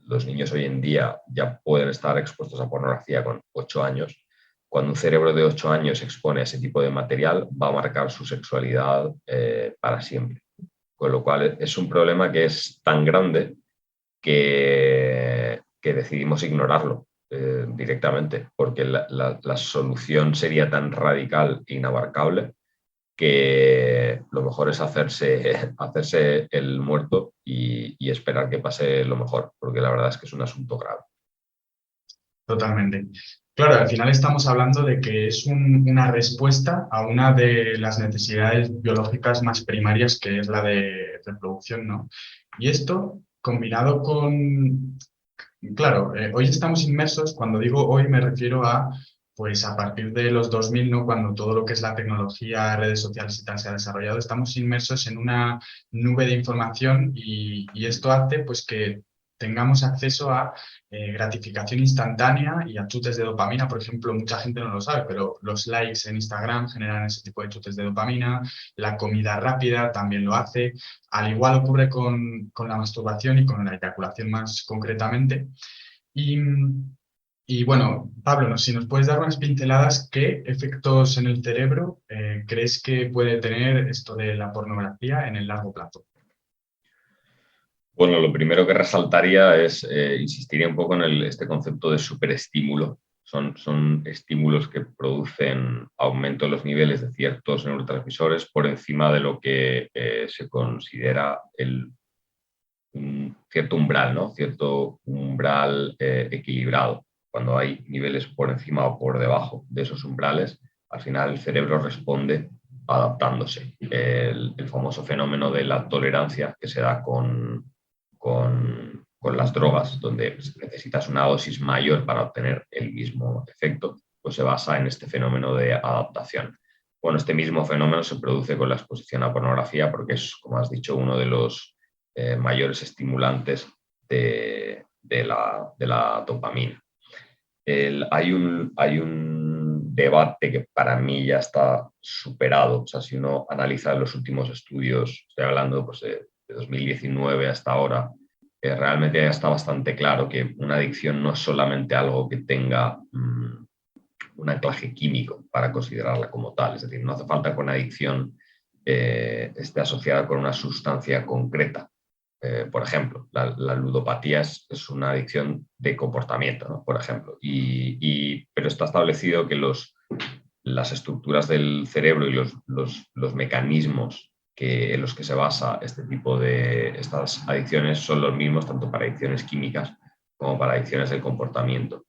los niños hoy en día ya pueden estar expuestos a pornografía con 8 años, cuando un cerebro de 8 años se expone a ese tipo de material, va a marcar su sexualidad para siempre. Con lo cual es un problema que es tan grande que decidimos ignorarlo directamente, porque la solución sería tan radical e inabarcable que lo mejor es hacerse el muerto y esperar que pase lo mejor, porque la verdad es que es un asunto grave. Totalmente. Claro, al final estamos hablando de que es una respuesta a una de las necesidades biológicas más primarias, que es la de reproducción, ¿no? Y esto, combinado con, claro, hoy estamos inmersos, cuando digo hoy me refiero a, pues a partir de los 2000, ¿no? Cuando todo lo que es la tecnología, redes sociales y tal se ha desarrollado, estamos inmersos en una nube de información y esto hace pues que tengamos acceso a gratificación instantánea y a chutes de dopamina. Por ejemplo, mucha gente no lo sabe, pero los likes en Instagram generan ese tipo de chutes de dopamina, la comida rápida también lo hace. Al igual ocurre con la masturbación y con la eyaculación más concretamente. Y, y bueno, Pablo, si nos puedes dar unas pinceladas, ¿qué efectos en el cerebro crees que puede tener esto de la pornografía en el largo plazo? Bueno, lo primero que resaltaría es, insistiría un poco en este concepto de superestímulo. Son estímulos que producen aumento en los niveles de ciertos neurotransmisores por encima de lo que se considera un cierto umbral, ¿no? Cierto umbral equilibrado. Cuando hay niveles por encima o por debajo de esos umbrales, al final el cerebro responde adaptándose. El famoso fenómeno de la tolerancia que se da con las drogas, donde necesitas una dosis mayor para obtener el mismo efecto, pues se basa en este fenómeno de adaptación. Bueno, este mismo fenómeno se produce con la exposición a pornografía porque es, como has dicho, uno de los mayores estimulantes de la dopamina. Hay un debate que para mí ya está superado. O sea, si uno analiza los últimos estudios, estoy hablando pues, de 2019 hasta ahora, realmente ya está bastante claro que una adicción no es solamente algo que tenga un anclaje químico para considerarla como tal. Es decir, no hace falta que una adicción esté asociada con una sustancia concreta. Por ejemplo, la ludopatía es una adicción de comportamiento, ¿no? Por ejemplo, pero está establecido que las estructuras del cerebro y los mecanismos en los que se basa este tipo de estas adicciones son los mismos tanto para adicciones químicas como para adicciones del comportamiento.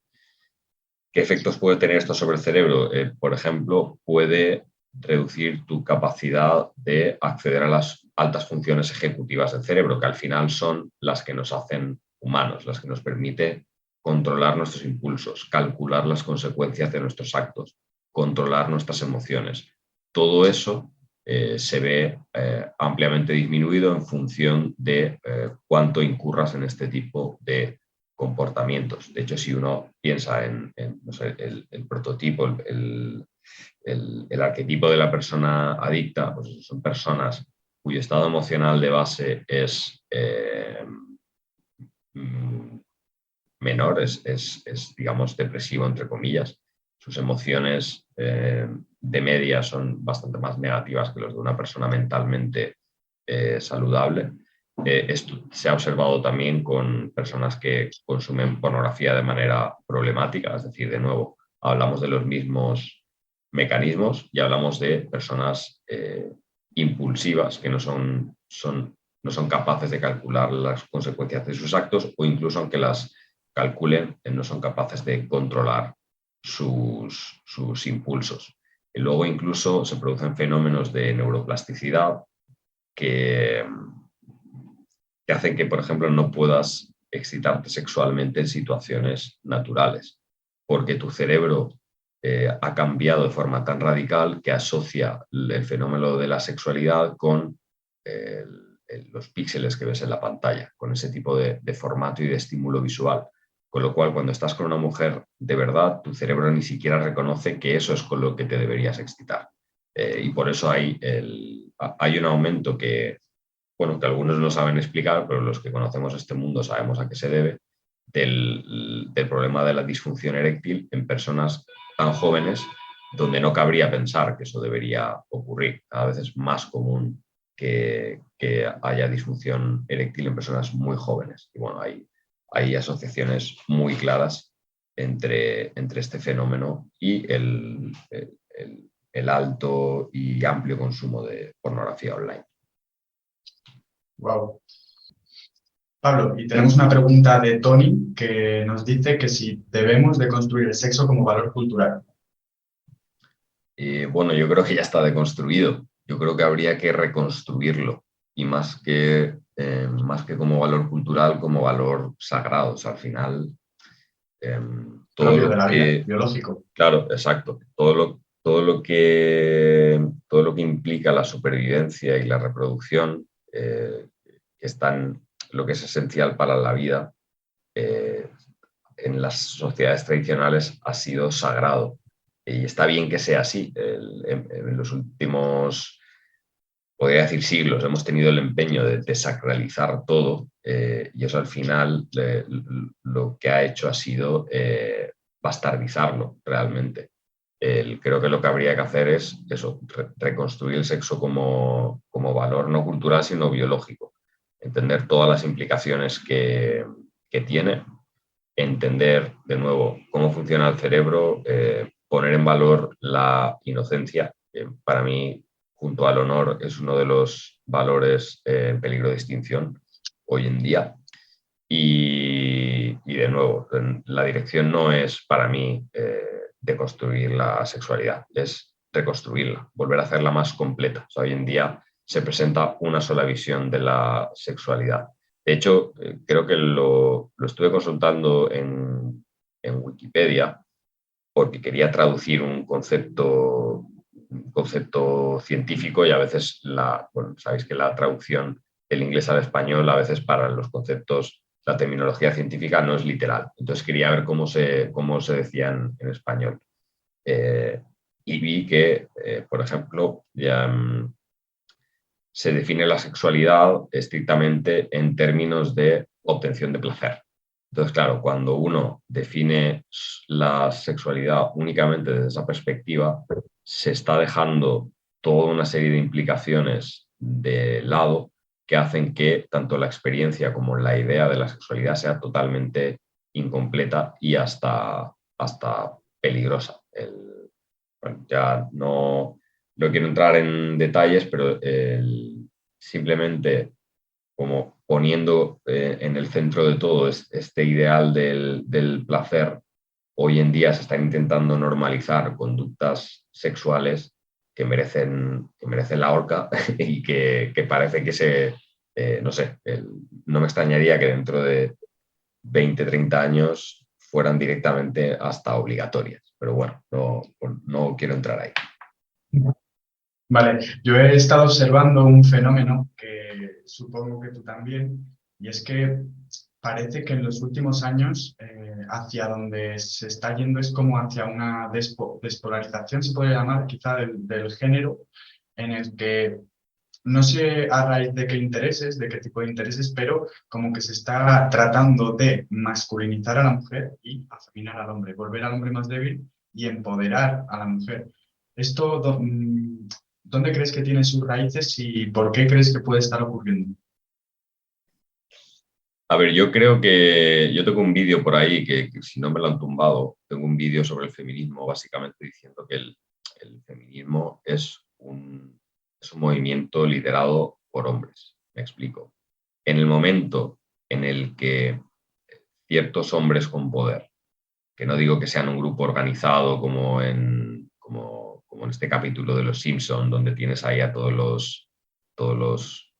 ¿Qué efectos puede tener esto sobre el cerebro? Por ejemplo, puede reducir tu capacidad de acceder a las altas funciones ejecutivas del cerebro, que al final son las que nos hacen humanos, las que nos permiten controlar nuestros impulsos, calcular las consecuencias de nuestros actos, controlar nuestras emociones. Todo eso se ve ampliamente disminuido en función de cuánto incurras en este tipo de comportamientos. De hecho, si uno piensa en no sé, el prototipo, el arquetipo de la persona adicta, pues son personas cuyo estado emocional de base es menor, digamos, depresivo, entre comillas. Sus emociones de media son bastante más negativas que los de una persona mentalmente saludable. Esto se ha observado también con personas que consumen pornografía de manera problemática, es decir, de nuevo, hablamos de los mismos mecanismos y hablamos de personas impulsivas que no son capaces de calcular las consecuencias de sus actos, o incluso aunque las calculen, no son capaces de controlar sus impulsos. Y luego incluso se producen fenómenos de neuroplasticidad que hacen que, por ejemplo, no puedas excitarte sexualmente en situaciones naturales, porque tu cerebro ha cambiado de forma tan radical que asocia el fenómeno de la sexualidad con los píxeles que ves en la pantalla, con ese tipo de formato y de estímulo visual. Con lo cual, cuando estás con una mujer de verdad, tu cerebro ni siquiera reconoce que eso es con lo que te deberías excitar. Y por eso hay un aumento que algunos no saben explicar, pero los que conocemos este mundo sabemos a qué se debe, del problema de la disfunción eréctil en personas tan jóvenes, donde no cabría pensar que eso debería ocurrir. Cada vez es más común que haya disfunción eréctil en personas muy jóvenes. Y bueno, hay asociaciones muy claras entre este fenómeno y el alto y amplio consumo de pornografía online. Wow. Pablo, y tenemos una pregunta de Tony que nos dice que si debemos de construir el sexo como valor cultural. Bueno, yo creo que ya está deconstruido. Yo creo que habría que reconstruirlo y más que como valor cultural, como valor sagrado. O sea, al final, todo Propio lo de la vida, que... biológico. Claro, exacto. Todo lo que implica la supervivencia y la reproducción, que están lo que es esencial para la vida, en las sociedades tradicionales ha sido sagrado. Y está bien que sea así. En los últimos, podría decir, siglos, hemos tenido el empeño de desacralizar todo, y eso al final lo que ha hecho ha sido bastardizarlo realmente. Creo que lo que habría que hacer es eso, reconstruir el sexo como valor no cultural, sino biológico. Entender todas las implicaciones que tiene, entender de nuevo cómo funciona el cerebro, poner en valor la inocencia, que para mí, junto al honor, es uno de los valores en peligro de extinción hoy en día. Y de nuevo, la dirección no es para mí deconstruir la sexualidad, es reconstruirla, volver a hacerla más completa. O sea, hoy en día se presenta una sola visión de la sexualidad. De hecho, creo que lo estuve consultando en Wikipedia porque quería traducir un concepto científico, y a veces sabéis que la traducción del inglés al español a veces para los conceptos, la terminología científica no es literal. Entonces quería ver cómo se decía en español. Y vi que, por ejemplo, se define la sexualidad estrictamente en términos de obtención de placer. Entonces, claro, cuando uno define la sexualidad únicamente desde esa perspectiva, se está dejando toda una serie de implicaciones de lado que hacen que tanto la experiencia como la idea de la sexualidad sea totalmente incompleta y hasta peligrosa. Ya no quiero entrar en detalles, pero simplemente como poniendo en el centro de todo este ideal del placer, hoy en día se están intentando normalizar conductas sexuales que merecen la horca y que parece que no sé, no me extrañaría que dentro de 20, 30 años fueran directamente hasta obligatorias. pero bueno, no quiero entrar ahí. Vale, yo he estado observando un fenómeno que supongo que tú también, y es que parece que en los últimos años hacia donde se está yendo es como hacia una despolarización, se puede llamar quizá del género, en el que no sé a raíz de qué intereses, de qué tipo de intereses, pero como que se está tratando de masculinizar a la mujer y afeminar al hombre, volver al hombre más débil y empoderar a la mujer. Esto, ¿dónde crees que tiene sus raíces y por qué crees que puede estar ocurriendo? A ver, yo creo que yo tengo un vídeo por ahí que si no me lo han tumbado, tengo un vídeo sobre el feminismo, básicamente diciendo que el feminismo es un movimiento liderado por hombres. Me explico. En el momento en el que ciertos hombres con poder, que no digo que sean un grupo organizado como en este capítulo de Los Simpson, donde tienes ahí a todos los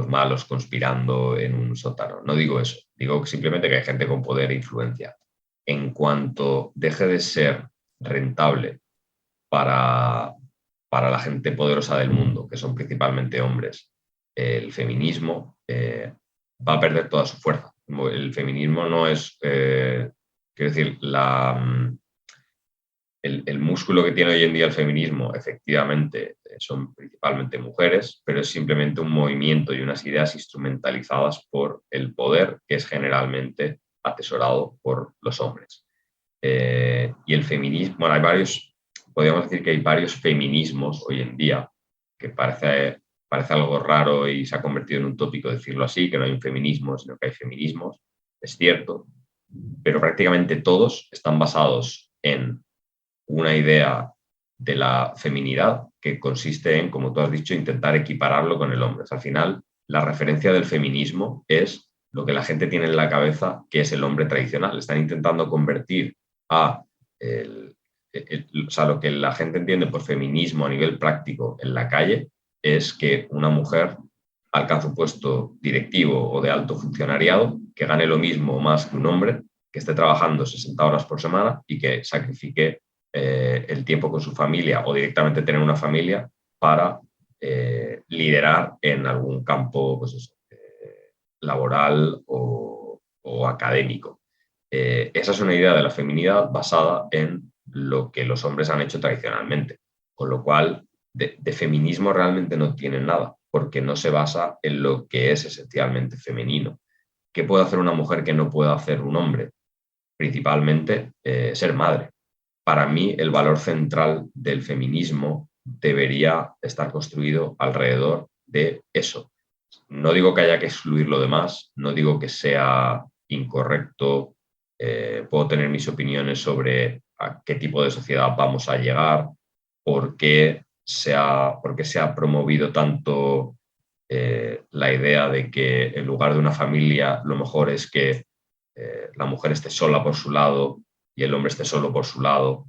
malos conspirando en un sótano. No digo eso, digo simplemente que hay gente con poder e influencia. En cuanto deje de ser rentable para, para la gente poderosa del mundo, que son principalmente hombres, el feminismo va a perder toda su fuerza. El feminismo no es, quiero decir, el músculo que tiene hoy en día el feminismo, efectivamente, son principalmente mujeres, pero es simplemente un movimiento y unas ideas instrumentalizadas por el poder que es generalmente atesorado por los hombres. Y el feminismo, bueno, podríamos decir que hay varios feminismos hoy en día, que parece algo raro y se ha convertido en un tópico decirlo así, que no hay un feminismo, sino que hay feminismos, es cierto, pero prácticamente todos están basados en una idea de la feminidad que consiste en, como tú has dicho, intentar equipararlo con el hombre. O sea, al final, la referencia del feminismo es lo que la gente tiene en la cabeza, que es el hombre tradicional. Están intentando convertir a o sea, lo que la gente entiende por feminismo a nivel práctico en la calle es que una mujer alcance un puesto directivo o de alto funcionariado, que gane lo mismo o más que un hombre, que esté trabajando 60 horas por semana y que sacrifique el tiempo con su familia o directamente tener una familia para liderar en algún campo pues eso, laboral o académico. Esa es una idea de la feminidad basada en lo que los hombres han hecho tradicionalmente, con lo cual de feminismo realmente no tiene nada, porque no se basa en lo que es esencialmente femenino. ¿Qué puede hacer una mujer que no puede hacer un hombre? Principalmente ser madre. Para mí, el valor central del feminismo debería estar construido alrededor de eso. No digo que haya que excluir lo demás, no digo que sea incorrecto, puedo tener mis opiniones sobre a qué tipo de sociedad vamos a llegar, por qué se ha promovido tanto la idea de que en lugar de una familia lo mejor es que la mujer esté sola por su lado y el hombre esté solo por su lado.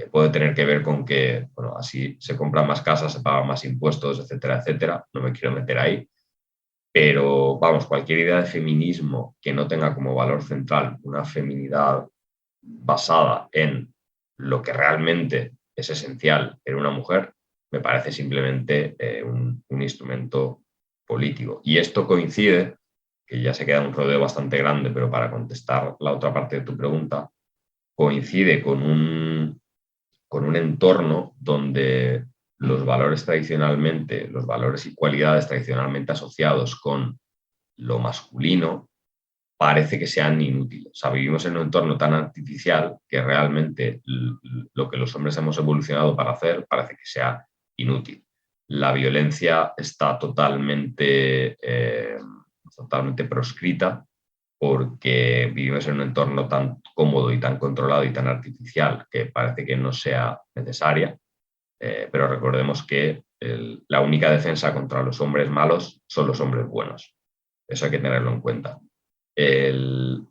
Puede tener que ver con que, bueno, así se compran más casas, se pagan más impuestos, etcétera, etcétera. No me quiero meter ahí. Pero, vamos, cualquier idea de feminismo que no tenga como valor central una feminidad basada en lo que realmente es esencial en una mujer, me parece simplemente un instrumento político. Y esto coincide, que ya se queda un rodeo bastante grande, pero para contestar la otra parte de tu pregunta, coincide con un entorno donde los valores tradicionalmente, los valores y cualidades tradicionalmente asociados con lo masculino, parece que sean inútiles. O sea, vivimos en un entorno tan artificial que realmente lo que los hombres hemos evolucionado para hacer parece que sea inútil. La violencia está totalmente proscrita porque vivimos en un entorno tan cómodo y tan controlado y tan artificial que parece que no sea necesaria. Pero recordemos que la única defensa contra los hombres malos son los hombres buenos. Eso hay que tenerlo en cuenta. El,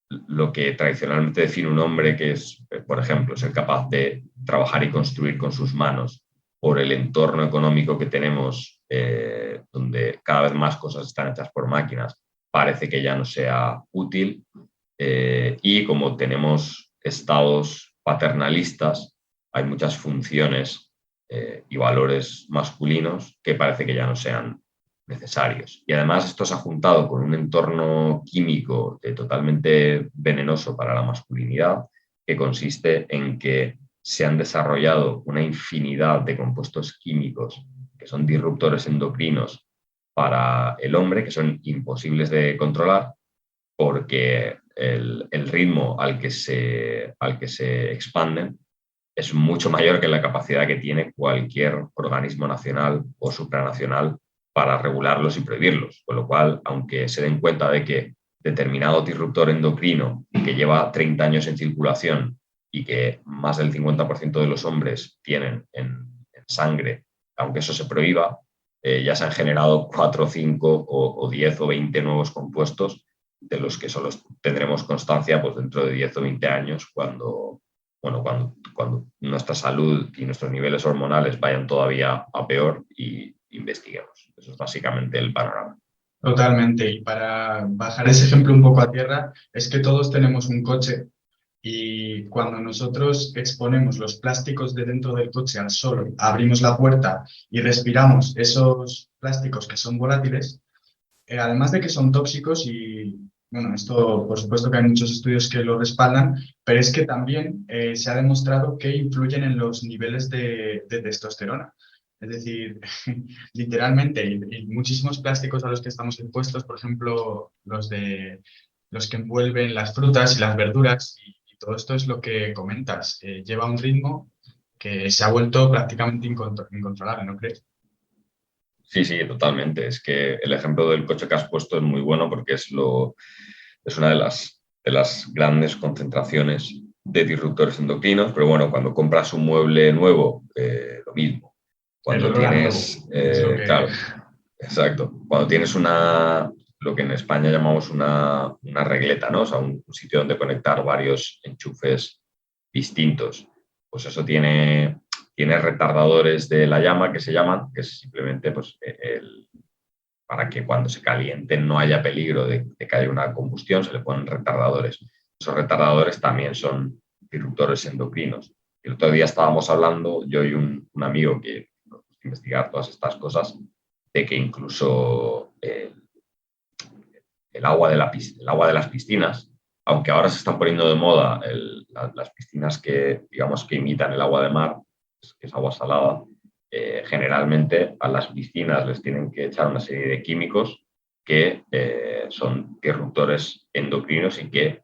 lo que tradicionalmente define un hombre, que es, por ejemplo, ser capaz de trabajar y construir con sus manos, por el entorno económico que tenemos, donde cada vez más cosas están hechas por máquinas, parece que ya no sea útil. Y como tenemos estados paternalistas, hay muchas funciones y valores masculinos que parece que ya no sean necesarios. Y además esto se ha juntado con un entorno químico totalmente venenoso para la masculinidad, que consiste en que se han desarrollado una infinidad de compuestos químicos que son disruptores endocrinos para el hombre, que son imposibles de controlar, porque el ritmo al que se expanden es mucho mayor que la capacidad que tiene cualquier organismo nacional o supranacional para regularlos y prohibirlos. Con lo cual, aunque se den cuenta de que determinado disruptor endocrino que lleva 30 años en circulación y que más del 50% de los hombres tienen en sangre, aunque eso se prohíba, ya se han generado 4, 5 o 10 o 20 nuevos compuestos de los que solo tendremos constancia pues, dentro de 10 o 20 años cuando nuestra salud y nuestros niveles hormonales vayan todavía a peor y investiguemos. Eso es básicamente el panorama. Totalmente. Y para bajar ese ejemplo un poco a tierra, es que todos tenemos un coche y cuando nosotros exponemos los plásticos de dentro del coche al sol, abrimos la puerta y respiramos esos plásticos que son volátiles, además de que son tóxicos y, bueno, esto por supuesto que hay muchos estudios que lo respaldan, pero es que también se ha demostrado que influyen en los niveles de testosterona. Es decir, literalmente, y muchísimos plásticos a los que estamos expuestos, por ejemplo, los que envuelven las frutas y las verduras, y todo esto es lo que comentas, lleva un ritmo que se ha vuelto prácticamente incontrolable, ¿no crees? Sí, sí, totalmente. Es que el ejemplo del coche que has puesto es muy bueno porque es una de las grandes concentraciones de disruptores endocrinos, pero bueno, cuando compras un mueble nuevo, lo mismo. El Cuando olor a nuevo tienes, es lo que... claro, exacto, cuando tienes lo que en España llamamos una regleta, ¿no? O sea, un sitio donde conectar varios enchufes distintos, pues eso tiene retardadores de la llama que se llaman, que es simplemente pues, para que cuando se calienten no haya peligro de que haya una combustión, se le ponen retardadores. Esos retardadores también son disruptores endocrinos. El otro día estábamos hablando, yo y un amigo que nos gusta investigar todas estas cosas, de que incluso el agua de las piscinas, aunque ahora se están poniendo de moda las piscinas que, digamos, que imitan el agua de mar, que es agua salada, generalmente a las piscinas les tienen que echar una serie de químicos que son disruptores endocrinos y que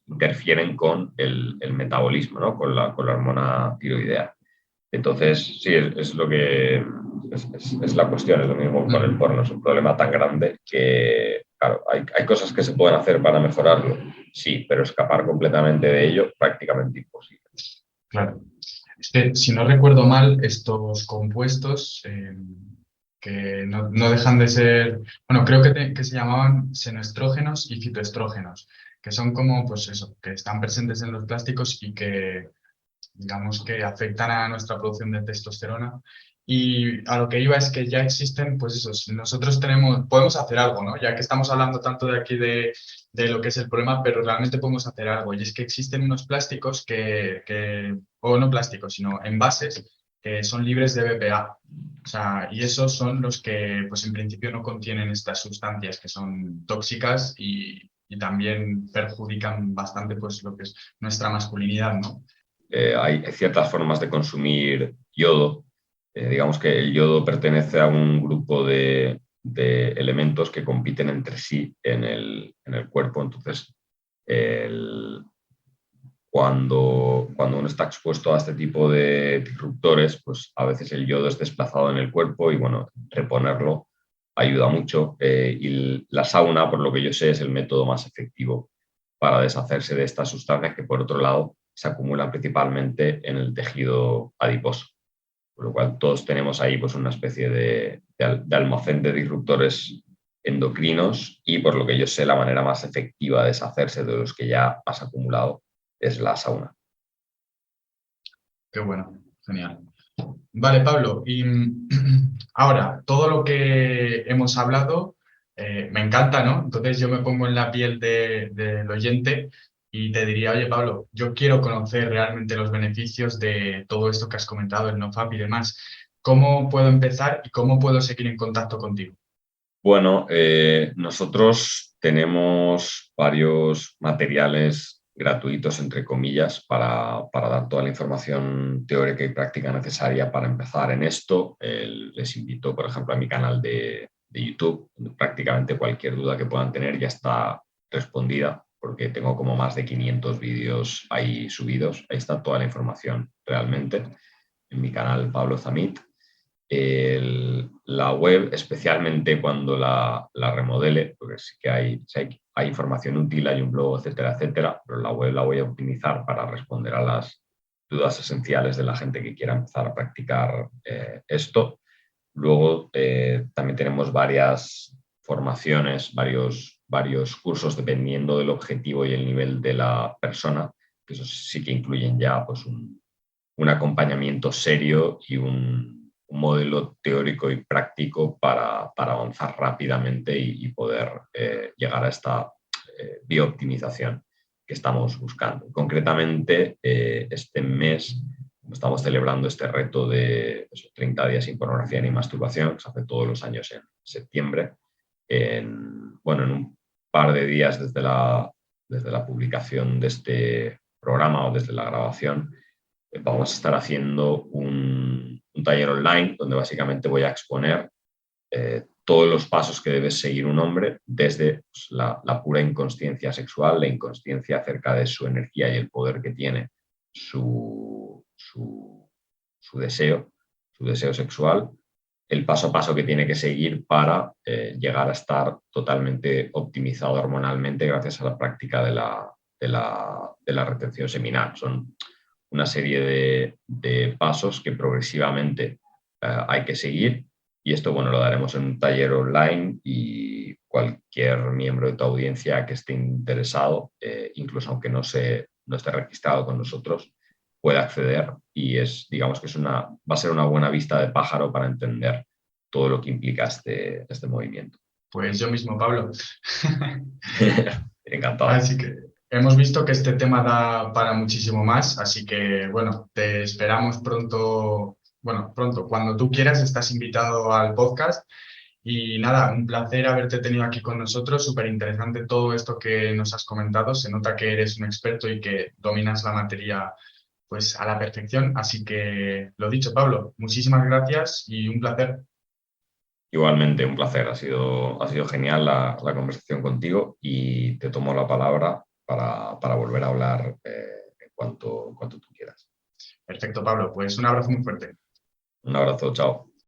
interfieren con el metabolismo, ¿no? con la hormona tiroidea. Entonces, sí, es lo que es la cuestión, es lo mismo con el porno, es un problema tan grande que, claro, hay cosas que se pueden hacer para mejorarlo, sí, pero escapar completamente de ello, prácticamente imposible. Claro. Es que, si no recuerdo mal, estos compuestos que no dejan de ser, bueno, creo que se llamaban senoestrógenos y fitoestrógenos, que son como, pues eso, que están presentes en los plásticos y que, digamos, que afectan a nuestra producción de testosterona. Y a lo que iba es que ya existen, pues eso, si nosotros podemos hacer algo, ¿no? Ya que estamos hablando tanto de aquí de lo que es el problema, pero realmente podemos hacer algo. Y es que existen unos plásticos o no plásticos, sino envases que son libres de BPA. O sea, y esos son los que, pues en principio no contienen estas sustancias que son tóxicas y también perjudican bastante, pues lo que es nuestra masculinidad, ¿no? Hay ciertas formas de consumir yodo. Digamos que el yodo pertenece a un grupo de elementos que compiten entre sí en el cuerpo. Entonces, cuando uno está expuesto a este tipo de disruptores, pues a veces el yodo es desplazado en el cuerpo y bueno, reponerlo ayuda mucho. Y la sauna, por lo que yo sé, es el método más efectivo para deshacerse de estas sustancias que, por otro lado, se acumulan principalmente en el tejido adiposo. Por lo cual todos tenemos ahí pues, una especie de almacén de disruptores endocrinos y, por lo que yo sé, la manera más efectiva de deshacerse de los que ya has acumulado es la sauna. Qué bueno, genial. Vale, Pablo, y ahora, todo lo que hemos hablado me encanta, ¿no? Entonces yo me pongo en la piel del oyente y te diría, oye, Pablo, yo quiero conocer realmente los beneficios de todo esto que has comentado, el NoFap y demás. ¿Cómo puedo empezar y cómo puedo seguir en contacto contigo? Bueno, nosotros tenemos varios materiales gratuitos, entre comillas, para dar toda la información teórica y práctica necesaria para empezar en esto. Les invito, por ejemplo, a mi canal de YouTube, donde prácticamente cualquier duda que puedan tener ya está respondida, porque tengo como más de 500 vídeos ahí subidos. Ahí está toda la información realmente en mi canal Pablo Zamit. La web, especialmente cuando la remodele, porque sí que hay información útil, hay un blog, etcétera, etcétera, pero la web la voy a optimizar para responder a las dudas esenciales de la gente que quiera empezar a practicar esto. Luego también tenemos varias formaciones, varios cursos dependiendo del objetivo y el nivel de la persona, que eso sí que incluyen ya pues, un acompañamiento serio y un modelo teórico y práctico para avanzar rápidamente y poder llegar a esta biooptimización que estamos buscando. Concretamente, este mes estamos celebrando este reto de 30 días sin pornografía ni masturbación, que se hace todos los años en septiembre. Bueno, en un par de días desde la publicación de este programa o desde la grabación, vamos a estar haciendo un taller online donde básicamente voy a exponer todos los pasos que debe seguir un hombre desde pues, la pura inconsciencia sexual, la inconsciencia acerca de su energía y el poder que tiene su deseo sexual, el paso a paso que tiene que seguir para llegar a estar totalmente optimizado hormonalmente gracias a la práctica de la retención seminal. Son una serie de pasos que progresivamente hay que seguir y esto, bueno, lo daremos en un taller online y cualquier miembro de tu audiencia que esté interesado, incluso aunque no esté registrado con nosotros, puede acceder y digamos que va a ser una buena vista de pájaro para entender todo lo que implica este movimiento. Pues yo mismo, Pablo. Encantado. Así que hemos visto que este tema da para muchísimo más, así que bueno, te esperamos pronto, bueno, pronto, cuando tú quieras, estás invitado al podcast. Y nada, un placer haberte tenido aquí con nosotros, súper interesante todo esto que nos has comentado, se nota que eres un experto y que dominas la materia pues a la perfección, así que lo dicho, Pablo, muchísimas gracias y un placer. Igualmente, un placer. Ha sido genial la conversación contigo y te tomo la palabra para volver a hablar en cuanto tú quieras. Perfecto, Pablo, pues un abrazo muy fuerte. Un abrazo, chao.